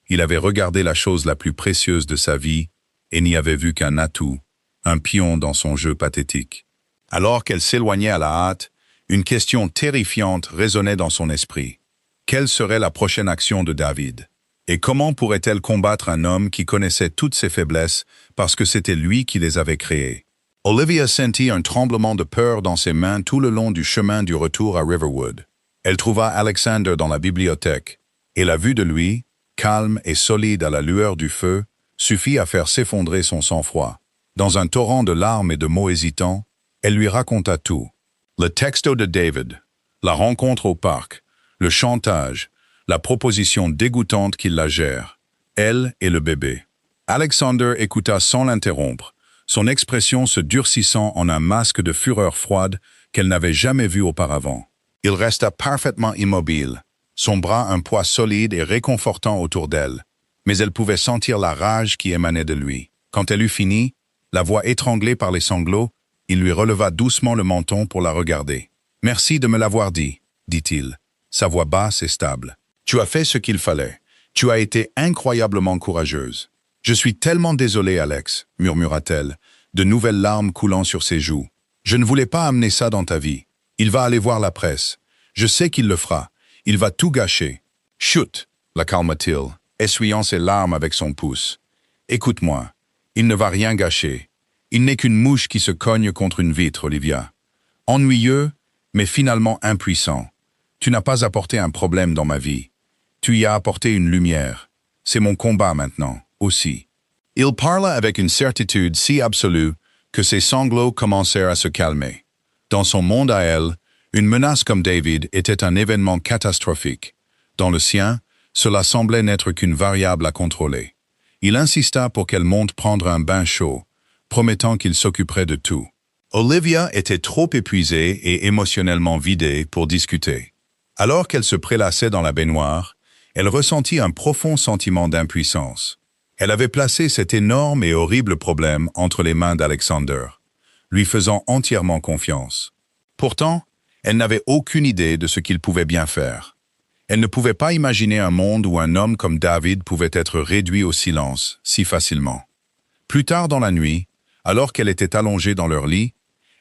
Il avait regardé la chose la plus précieuse de sa vie et n'y avait vu qu'un atout, un pion dans son jeu pathétique. Alors qu'elle s'éloignait à la hâte, une question terrifiante résonnait dans son esprit. Quelle serait la prochaine action de David? Et comment pourrait-elle combattre un homme qui connaissait toutes ses faiblesses parce que c'était lui qui les avait créées? Olivia sentit un tremblement de peur dans ses mains tout le long du chemin du retour à Riverwood. Elle trouva Alexander dans la bibliothèque, et la vue de lui, calme et solide à la lueur du feu, suffit à faire s'effondrer son sang-froid. Dans un torrent de larmes et de mots hésitants, elle lui raconta tout. Le texto de David, la rencontre au parc, le chantage, la proposition dégoûtante qu'il la gère, elle et le bébé. Alexander écouta sans l'interrompre, son expression se durcissant en un masque de fureur froide qu'elle n'avait jamais vu auparavant. Il resta parfaitement immobile, son bras un poids solide et réconfortant autour d'elle, mais elle pouvait sentir la rage qui émanait de lui. Quand elle eut fini, la voix étranglée par les sanglots, il lui releva doucement le menton pour la regarder. « Merci de me l'avoir dit, » dit-il, sa voix basse et stable. « Tu as fait ce qu'il fallait. Tu as été incroyablement courageuse. »« Je suis tellement désolée, Alex, » murmura-t-elle, de nouvelles larmes coulant sur ses joues. « Je ne voulais pas amener ça dans ta vie. Il va aller voir la presse. Je sais qu'il le fera. Il va tout gâcher. »« Chut !» la calma-t-il, essuyant ses larmes avec son pouce. « Écoute-moi, il ne va rien gâcher. Il n'est qu'une mouche qui se cogne contre une vitre, Olivia. Ennuyeux, mais finalement impuissant. Tu n'as pas apporté un problème dans ma vie. Tu y as apporté une lumière. C'est mon combat maintenant, aussi. Il parla avec une certitude si absolue que ses sanglots commencèrent à se calmer. Dans son monde à elle, une menace comme David était un événement catastrophique. Dans le sien, cela semblait n'être qu'une variable à contrôler. Il insista pour qu'elle monte prendre un bain chaud, promettant qu'il s'occuperait de tout. Olivia était trop épuisée et émotionnellement vidée pour discuter. Alors qu'elle se prélassait dans la baignoire, elle ressentit un profond sentiment d'impuissance. Elle avait placé cet énorme et horrible problème entre les mains d'Alexander, lui faisant entièrement confiance. Pourtant, elle n'avait aucune idée de ce qu'il pouvait bien faire. Elle ne pouvait pas imaginer un monde où un homme comme David pouvait être réduit au silence si facilement. Plus tard dans la nuit, alors qu'elle était allongée dans leur lit,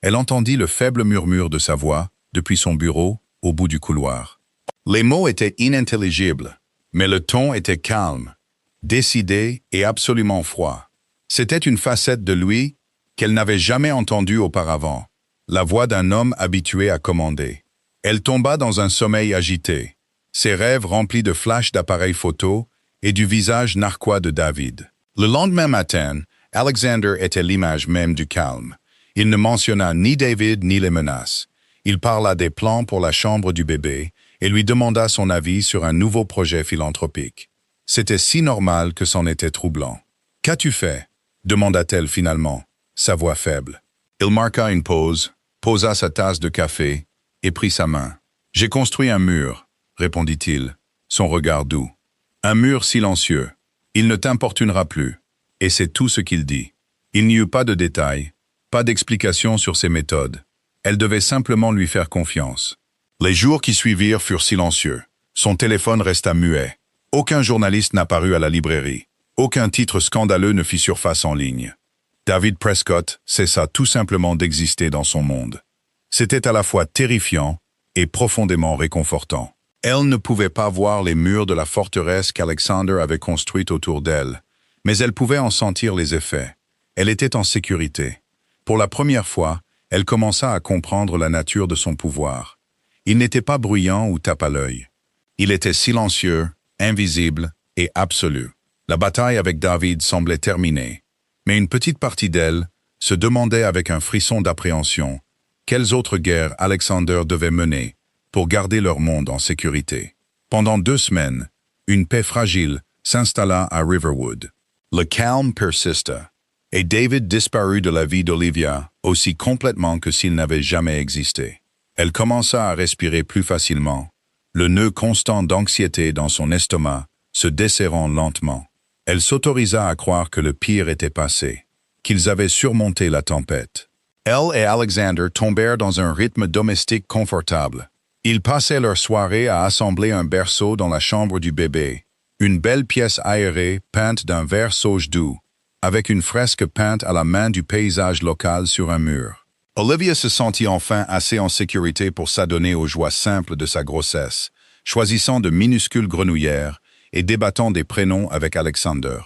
elle entendit le faible murmure de sa voix depuis son bureau au bout du couloir. Les mots étaient inintelligibles, mais le ton était calme, décidé et absolument froid. C'était une facette de lui qu'elle n'avait jamais entendue auparavant, la voix d'un homme habitué à commander. Elle tomba dans un sommeil agité, ses rêves remplis de flashs d'appareils photo et du visage narquois de David. Le lendemain matin, Alexander était l'image même du calme. Il ne mentionna ni David ni les menaces. Il parla des plans pour la chambre du bébé et lui demanda son avis sur un nouveau projet philanthropique. C'était si normal que c'en était troublant. « Qu'as-tu fait » demanda-t-elle finalement, sa voix faible. Il marqua une pause, posa sa tasse de café et prit sa main. « J'ai construit un mur » répondit-il, son regard doux. Un mur silencieux. Il ne t'importunera plus. Et c'est tout ce qu'il dit. Il n'y eut pas de détails, pas d'explication sur ses méthodes. Elle devait simplement lui faire confiance. Les jours qui suivirent furent silencieux. Son téléphone resta muet. Aucun journaliste n'apparut à la librairie. Aucun titre scandaleux ne fit surface en ligne. David Prescott cessa tout simplement d'exister dans son monde. C'était à la fois terrifiant et profondément réconfortant. Elle ne pouvait pas voir les murs de la forteresse qu'Alexander avait construite autour d'elle, mais elle pouvait en sentir les effets. Elle était en sécurité. Pour la première fois, elle commença à comprendre la nature de son pouvoir. Il n'était pas bruyant ou tape à l'œil. Il était silencieux, invisible et absolu. La bataille avec David semblait terminée, mais une petite partie d'elle se demandait avec un frisson d'appréhension quelles autres guerres Alexander devait mener pour garder leur monde en sécurité. Pendant 2 semaines, une paix fragile s'installa à Riverwood. Le calme persista, et David disparut de la vie d'Olivia aussi complètement que s'il n'avait jamais existé. Elle commença à respirer plus facilement, le nœud constant d'anxiété dans son estomac se desserrant lentement. Elle s'autorisa à croire que le pire était passé, qu'ils avaient surmonté la tempête. Elle et Alexander tombèrent dans un rythme domestique confortable. Ils passaient leur soirée à assembler un berceau dans la chambre du bébé, une belle pièce aérée peinte d'un vert sauge doux, avec une fresque peinte à la main du paysage local sur un mur. Olivia se sentit enfin assez en sécurité pour s'adonner aux joies simples de sa grossesse, choisissant de minuscules grenouillères et débattant des prénoms avec Alexander.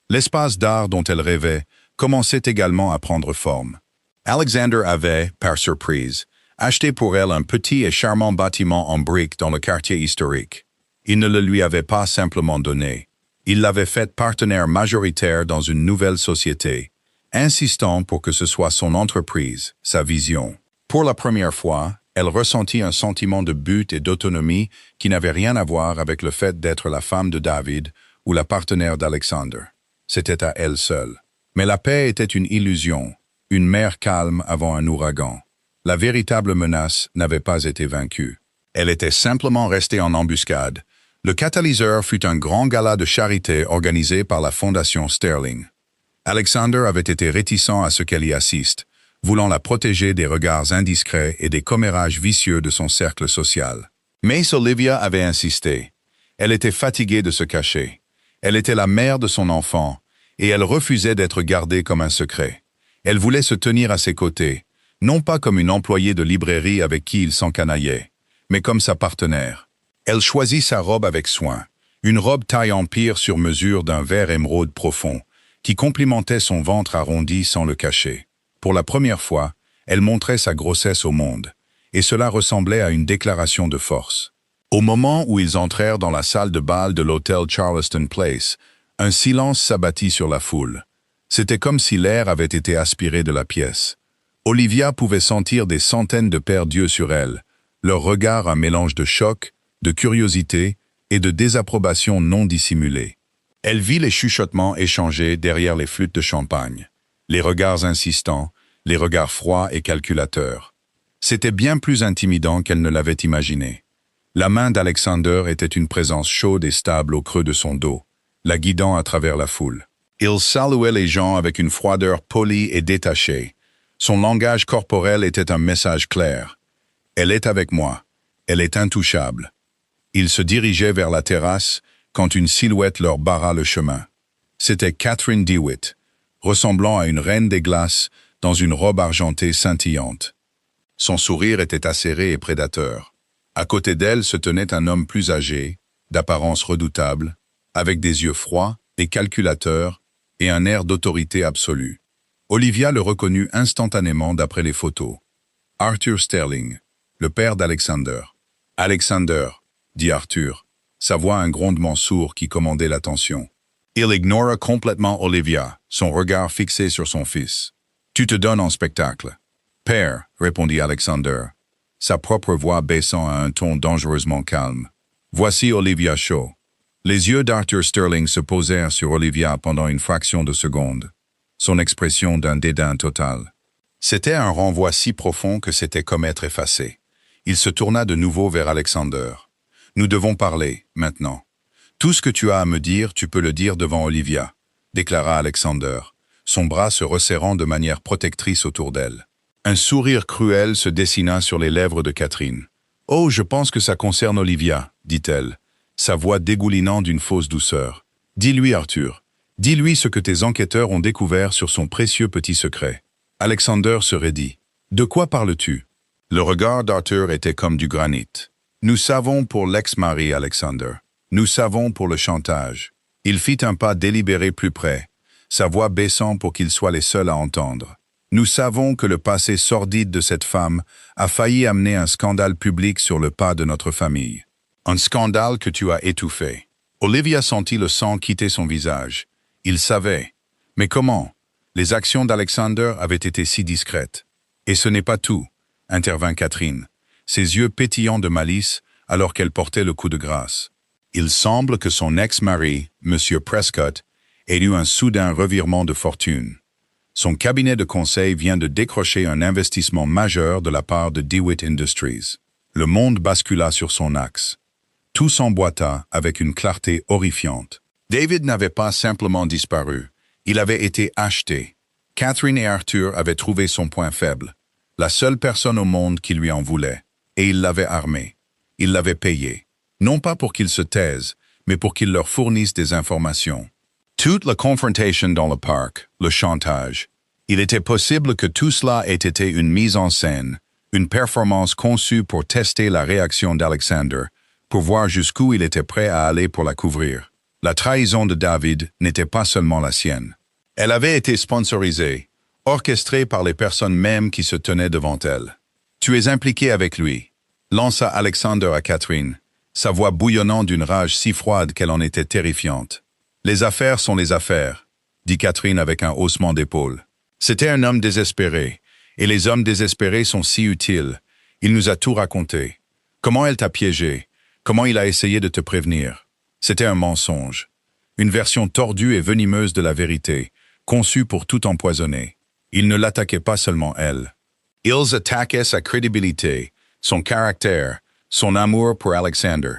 L'espace d'art dont elle rêvait commençait également à prendre forme. Alexander avait, par surprise, acheté pour elle un petit et charmant bâtiment en briques dans le quartier historique. Il ne le lui avait pas simplement donné. Il l'avait fait partenaire majoritaire dans une nouvelle société, insistant pour que ce soit son entreprise, sa vision. Pour la première fois, elle ressentit un sentiment de but et d'autonomie qui n'avait rien à voir avec le fait d'être la femme de David ou la partenaire d'Alexander. C'était à elle seule. Mais la paix était une illusion, une mer calme avant un ouragan. La véritable menace n'avait pas été vaincue. Elle était simplement restée en embuscade. Le catalyseur fut un grand gala de charité organisé par la Fondation Sterling. Alexander avait été réticent à ce qu'elle y assiste, voulant la protéger des regards indiscrets et des commérages vicieux de son cercle social. Mais Olivia avait insisté. Elle était fatiguée de se cacher. Elle était la mère de son enfant, et elle refusait d'être gardée comme un secret. Elle voulait se tenir à ses côtés, non pas comme une employée de librairie avec qui il s'encanaillait, mais comme sa partenaire. Elle choisit sa robe avec soin, une robe taille empire sur mesure d'un vert émeraude profond, qui complimentait son ventre arrondi sans le cacher. Pour la première fois, elle montrait sa grossesse au monde, et cela ressemblait à une déclaration de force. Au moment où ils entrèrent dans la salle de bal de l'hôtel Charleston Place, un silence s'abattit sur la foule. C'était comme si l'air avait été aspiré de la pièce. Olivia pouvait sentir des centaines de pères d'yeux sur elle, leur regard un mélange de choc, de curiosité et de désapprobation non dissimulée. Elle vit les chuchotements échangés derrière les flûtes de champagne, les regards insistants, les regards froids et calculateurs. C'était bien plus intimidant qu'elle ne l'avait imaginé. La main d'Alexander était une présence chaude et stable au creux de son dos, la guidant à travers la foule. Il saluait les gens avec une froideur polie et détachée. Son langage corporel était un message clair. « Elle est avec moi. Elle est intouchable. » Il se dirigeait vers la terrasse quand une silhouette leur barra le chemin. C'était Catherine DeWitt, ressemblant à une reine des glaces dans une robe argentée scintillante. Son sourire était acéré et prédateur. À côté d'elle se tenait un homme plus âgé, d'apparence redoutable, avec des yeux froids et calculateurs et un air d'autorité absolue. Olivia le reconnut instantanément d'après les photos. Arthur Sterling, le père d'Alexander. « Alexander », dit Arthur, sa voix un grondement sourd qui commandait l'attention. Il ignora complètement Olivia, son regard fixé sur son fils. « Tu te donnes en spectacle. »« Père », répondit Alexander, sa propre voix baissant à un ton dangereusement calme. « Voici Olivia Shaw. » Les yeux d'Arthur Sterling se posèrent sur Olivia pendant une fraction de seconde, son expression d'un dédain total. C'était un renvoi si profond que c'était comme être effacé. Il se tourna de nouveau vers Alexander. « Nous devons parler, maintenant. Tout ce que tu as à me dire, tu peux le dire devant Olivia, » déclara Alexander, son bras se resserrant de manière protectrice autour d'elle. Un sourire cruel se dessina sur les lèvres de Catherine. « Oh, je pense que ça concerne Olivia, » dit-elle, sa voix dégoulinant d'une fausse douceur. « Dis-lui, Arthur. Dis-lui ce que tes enquêteurs ont découvert sur son précieux petit secret. » Alexander se raidit. « De quoi parles-tu » Le regard d'Arthur était comme du granit. « Nous savons pour l'ex-mari, Alexander. Nous savons pour le chantage. » Il fit un pas délibéré plus près, sa voix baissant pour qu'ils soient les seuls à entendre. « Nous savons que le passé sordide de cette femme a failli amener un scandale public sur le pas de notre famille. Un scandale que tu as étouffé. » Olivia sentit le sang quitter son visage. Il savait. Mais comment? Les actions d'Alexander avaient été si discrètes. « Et ce n'est pas tout, » intervint Catherine, ses yeux pétillants de malice alors qu'elle portait le coup de grâce. « Il semble que son ex-mari, M. Prescott, ait eu un soudain revirement de fortune. Son cabinet de conseil vient de décrocher un investissement majeur de la part de DeWitt Industries. » Le monde bascula sur son axe. Tout s'emboîta avec une clarté horrifiante. David n'avait pas simplement disparu, il avait été acheté. Catherine et Arthur avaient trouvé son point faible, la seule personne au monde qui lui en voulait, et ils l'avaient armé. Ils l'avaient payé, non pas pour qu'il se taise, mais pour qu'il leur fournisse des informations. Toute la confrontation dans le parc, le chantage. Il était possible que tout cela ait été une mise en scène, une performance conçue pour tester la réaction d'Alexander, pour voir jusqu'où il était prêt à aller pour la couvrir. La trahison de David n'était pas seulement la sienne. Elle avait été sponsorisée, orchestrée par les personnes mêmes qui se tenaient devant elle. « Tu es impliqué avec lui », lança Alexander à Catherine, sa voix bouillonnant d'une rage si froide qu'elle en était terrifiante. « Les affaires sont les affaires », dit Catherine avec un haussement d'épaule. C'était un homme désespéré, et les hommes désespérés sont si utiles. Il nous a tout raconté. Comment elle t'a piégé? Comment il a essayé de te prévenir? C'était un mensonge. Une version tordue et venimeuse de la vérité, conçue pour tout empoisonner. Ils ne l'attaquaient pas seulement elle. Ils attaquaient sa crédibilité, son caractère, son amour pour Alexander.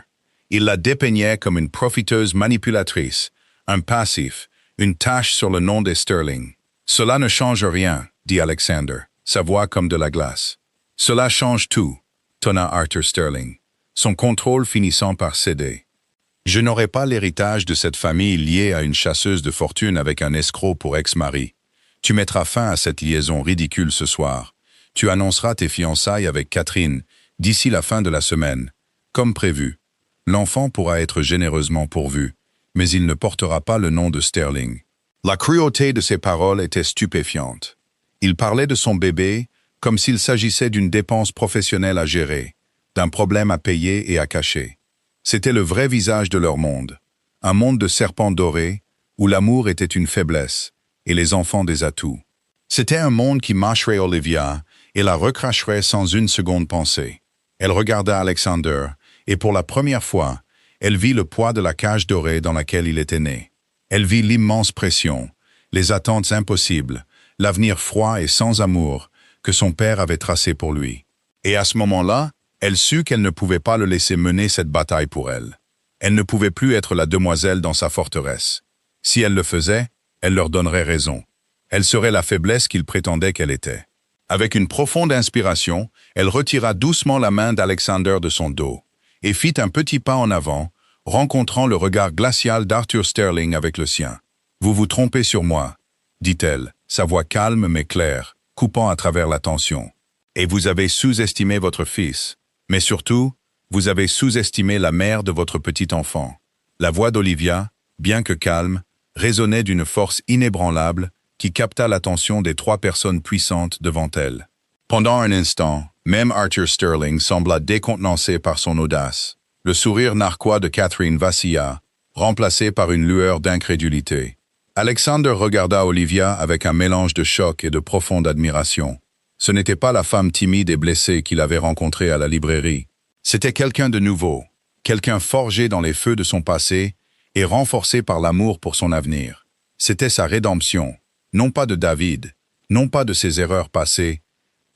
Ils la dépeignaient comme une profiteuse manipulatrice, un passif, une tache sur le nom des Sterling. « Cela ne change rien, » dit Alexander, sa voix comme de la glace. « Cela change tout, » tonna Arthur Sterling, son contrôle finissant par céder. « Je n'aurai pas l'héritage de cette famille liée à une chasseuse de fortune avec un escroc pour ex-mari. Tu mettras fin à cette liaison ridicule ce soir. Tu annonceras tes fiançailles avec Catherine d'ici la fin de la semaine. Comme prévu, l'enfant pourra être généreusement pourvu, mais il ne portera pas le nom de Sterling. » La cruauté de ses paroles était stupéfiante. Il parlait de son bébé comme s'il s'agissait d'une dépense professionnelle à gérer, d'un problème à payer et à cacher. C'était le vrai visage de leur monde. Un monde de serpents dorés, où l'amour était une faiblesse, et les enfants des atouts. C'était un monde qui mâcherait Olivia, et la recracherait sans une seconde pensée. Elle regarda Alexander, et pour la première fois, elle vit le poids de la cage dorée dans laquelle il était né. Elle vit l'immense pression, les attentes impossibles, l'avenir froid et sans amour que son père avait tracé pour lui. Et à ce moment-là, elle sut qu'elle ne pouvait pas le laisser mener cette bataille pour elle. Elle ne pouvait plus être la demoiselle dans sa forteresse. Si elle le faisait, elle leur donnerait raison. Elle serait la faiblesse qu'ils prétendaient qu'elle était. Avec une profonde inspiration, elle retira doucement la main d'Alexander de son dos et fit un petit pas en avant, rencontrant le regard glacial d'Arthur Sterling avec le sien. « Vous vous trompez sur moi », dit-elle, sa voix calme mais claire, coupant à travers la tension. « Et vous avez sous-estimé votre fils. Mais surtout, vous avez sous-estimé la mère de votre petit enfant. » La voix d'Olivia, bien que calme, résonnait d'une force inébranlable qui capta l'attention des trois personnes puissantes devant elle. Pendant un instant, même Arthur Sterling sembla décontenancé par son audace. Le sourire narquois de Catherine vacilla, remplacé par une lueur d'incrédulité. Alexander regarda Olivia avec un mélange de choc et de profonde admiration. Ce n'était pas la femme timide et blessée qu'il avait rencontrée à la librairie. C'était quelqu'un de nouveau, quelqu'un forgé dans les feux de son passé et renforcé par l'amour pour son avenir. C'était sa rédemption, non pas de David, non pas de ses erreurs passées,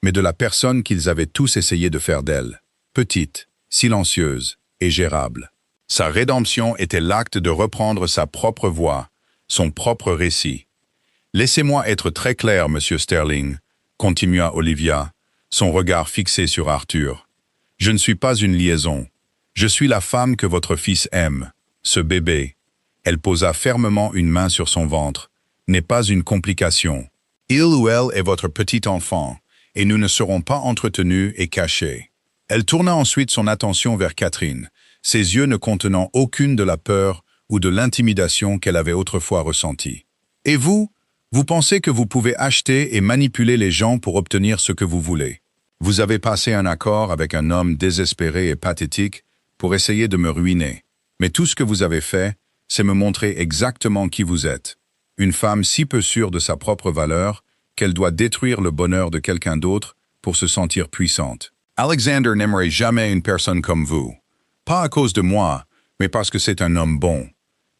mais de la personne qu'ils avaient tous essayé de faire d'elle, petite, silencieuse et gérable. Sa rédemption était l'acte de reprendre sa propre voix, son propre récit. « Laissez-moi être très clair, monsieur Sterling », continua Olivia, son regard fixé sur Arthur. « Je ne suis pas une liaison. Je suis la femme que votre fils aime, ce bébé. » Elle posa fermement une main sur son ventre. « N'est pas une complication. Il ou elle est votre petit enfant, et nous ne serons pas entretenus et cachés. » Elle tourna ensuite son attention vers Catherine, ses yeux ne contenant aucune de la peur ou de l'intimidation qu'elle avait autrefois ressentie. « Et vous, vous pensez que vous pouvez acheter et manipuler les gens pour obtenir ce que vous voulez. Vous avez passé un accord avec un homme désespéré et pathétique pour essayer de me ruiner. Mais tout ce que vous avez fait, c'est me montrer exactement qui vous êtes. Une femme si peu sûre de sa propre valeur qu'elle doit détruire le bonheur de quelqu'un d'autre pour se sentir puissante. Alexander n'aimerait jamais une personne comme vous. Pas à cause de moi, mais parce que c'est un homme bon.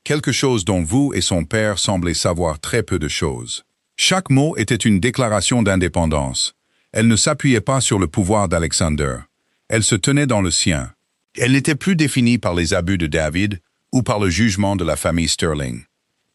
Quelque chose dont vous et son père semblaient savoir très peu de choses. » Chaque mot était une déclaration d'indépendance. Elle ne s'appuyait pas sur le pouvoir d'Alexander. Elle se tenait dans le sien. Elle n'était plus définie par les abus de David ou par le jugement de la famille Sterling.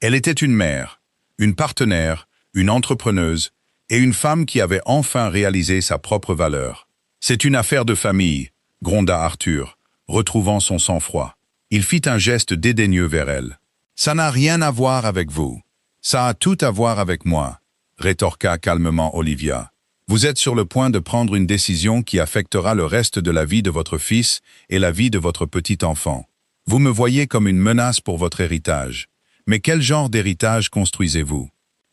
Elle était une mère, une partenaire, une entrepreneuse et une femme qui avait enfin réalisé sa propre valeur. « C'est une affaire de famille », gronda Arthur, retrouvant son sang-froid. Il fit un geste dédaigneux vers elle. « Ça n'a rien à voir avec vous. Ça a tout à voir avec moi », rétorqua calmement Olivia. « Vous êtes sur le point de prendre une décision qui affectera le reste de la vie de votre fils et la vie de votre petit enfant. Vous me voyez comme une menace pour votre héritage. Mais quel genre d'héritage construisez-vous?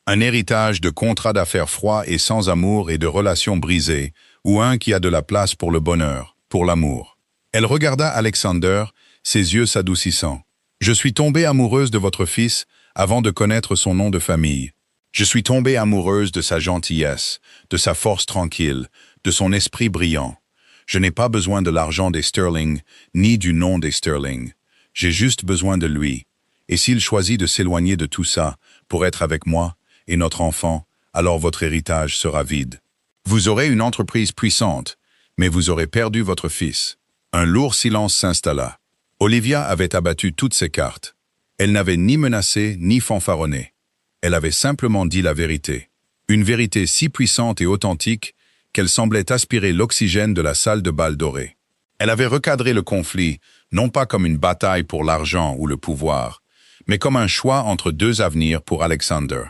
Un héritage de contrats d'affaires froids et sans amour et de relations brisées, ou un qui a de la place pour le bonheur, pour l'amour. » Elle regarda Alexander, ses yeux s'adoucissant. « Je suis tombée amoureuse de votre fils avant de connaître son nom de famille. Je suis tombée amoureuse de sa gentillesse, de sa force tranquille, de son esprit brillant. Je n'ai pas besoin de l'argent des Sterling, ni du nom des Sterling. J'ai juste besoin de lui. Et s'il choisit de s'éloigner de tout ça pour être avec moi et notre enfant, alors votre héritage sera vide. Vous aurez une entreprise puissante, mais vous aurez perdu votre fils. » Un lourd silence s'installa. Olivia avait abattu toutes ses cartes. Elle n'avait ni menacé ni fanfaronné. Elle avait simplement dit la vérité. Une vérité si puissante et authentique qu'elle semblait aspirer l'oxygène de la salle de bal dorée. Elle avait recadré le conflit, non pas comme une bataille pour l'argent ou le pouvoir, mais comme un choix entre deux avenirs pour Alexander.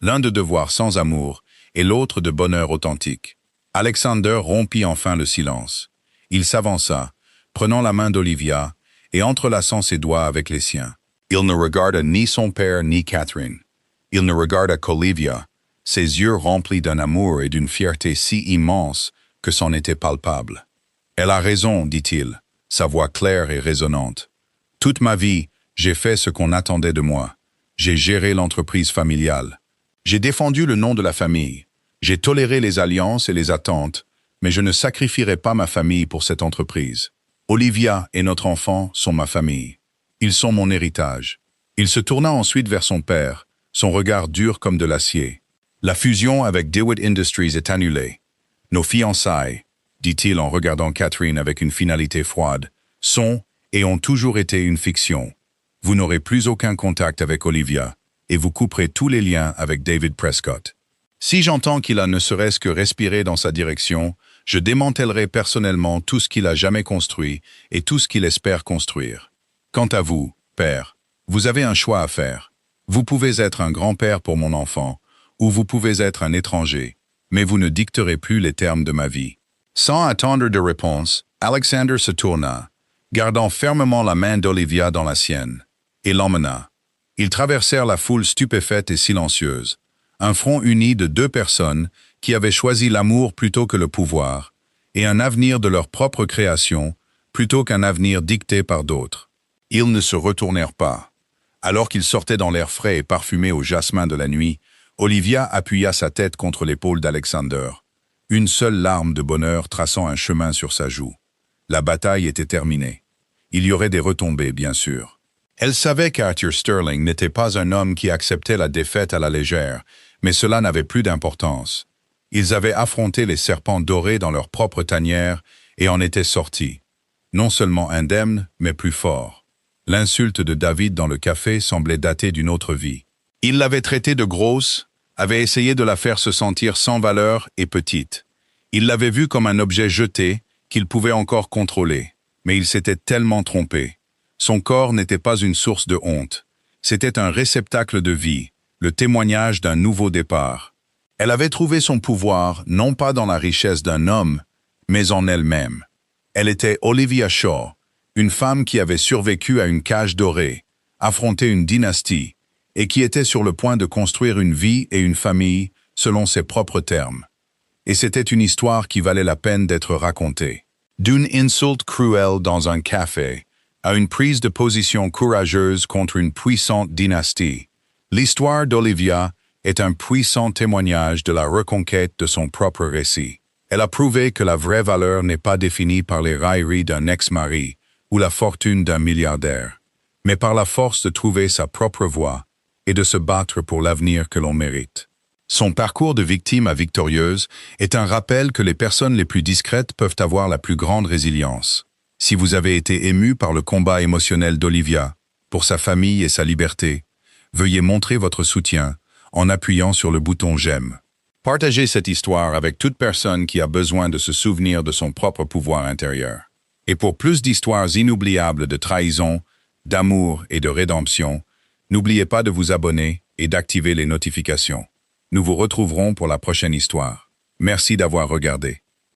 L'un de devoir sans amour et l'autre de bonheur authentique. Alexander rompit enfin le silence. Il s'avança, prenant la main d'Olivia et entrelaçant ses doigts avec les siens. Il ne regarda ni son père ni Catherine. Il ne regarda qu'Olivia, ses yeux remplis d'un amour et d'une fierté si immense que c'en était palpable. « Elle a raison, dit-il. sa voix claire et résonnante. Toute ma vie, j'ai fait ce qu'on attendait de moi. J'ai géré l'entreprise familiale. J'ai défendu le nom de la famille. J'ai toléré les alliances et les attentes, mais je ne sacrifierai pas ma famille pour cette entreprise. Olivia et notre enfant sont ma famille. Ils sont mon héritage. Il se tourna ensuite vers son père, son regard dur comme de l'acier. La fusion avec DeWitt Industries est annulée. Nos fiançailles, dit-il en regardant Catherine avec une finalité froide, sont et ont toujours été une fiction. Vous n'aurez plus aucun contact avec Olivia et vous couperez tous les liens avec David Prescott. Si j'entends qu'il a ne serait-ce que respiré dans sa direction, je démantèlerai personnellement tout ce qu'il a jamais construit et tout ce qu'il espère construire. Quant à vous, père, vous avez un choix à faire. Vous pouvez être un grand-père pour mon enfant, ou vous pouvez être un étranger, mais vous ne dicterez plus les termes de ma vie. Sans attendre de réponse, Alexander se tourna, gardant fermement la main d'Olivia dans la sienne, et l'emmena. Ils traversèrent la foule stupéfaite et silencieuse, un front uni de deux personnes qui avaient choisi l'amour plutôt que le pouvoir, et un avenir de leur propre création plutôt qu'un avenir dicté par d'autres. Ils ne se retournèrent pas. Alors qu'ils sortaient dans l'air frais et parfumé au jasmin de la nuit, Olivia appuya sa tête contre l'épaule d'Alexander, une seule larme de bonheur traçant un chemin sur sa joue. La bataille était terminée. Il y aurait des retombées, bien sûr. Elle savait qu'Arthur Sterling n'était pas un homme qui acceptait la défaite à la légère, mais cela n'avait plus d'importance. Ils avaient affronté les serpents dorés dans leur propre tanière et en étaient sortis. Non seulement indemnes, mais plus forts. L'insulte de David dans le café semblait dater d'une autre vie. Il l'avait traitée de grosse, avait essayé de la faire se sentir sans valeur et petite. Il l'avait vue comme un objet jeté qu'il pouvait encore contrôler. Mais il s'était tellement trompé. Son corps n'était pas une source de honte. C'était un réceptacle de vie, le témoignage d'un nouveau départ. Elle avait trouvé son pouvoir non pas dans la richesse d'un homme, mais en elle-même. Elle était Olivia Shaw, une femme qui avait survécu à une cage dorée, affronté une dynastie, et qui était sur le point de construire une vie et une famille selon ses propres termes. Et c'était une histoire qui valait la peine d'être racontée. D'une insulte cruelle dans un café, à une prise de position courageuse contre une puissante dynastie, l'histoire d'Olivia est un puissant témoignage de la reconquête de son propre récit. Elle a prouvé que la vraie valeur n'est pas définie par les railleries d'un ex-mari ou la fortune d'un milliardaire, mais par la force de trouver sa propre voie et de se battre pour l'avenir que l'on mérite. Son parcours de victime à victorieuse est un rappel que les personnes les plus discrètes peuvent avoir la plus grande résilience. Si vous avez été ému par le combat émotionnel d'Olivia, pour sa famille et sa liberté, veuillez montrer votre soutien en appuyant sur le bouton j'aime. Partagez cette histoire avec toute personne qui a besoin de se souvenir de son propre pouvoir intérieur. Et pour plus d'histoires inoubliables de trahison, d'amour et de rédemption, n'oubliez pas de vous abonner et d'activer les notifications. Nous vous retrouverons pour la prochaine histoire. Merci d'avoir regardé.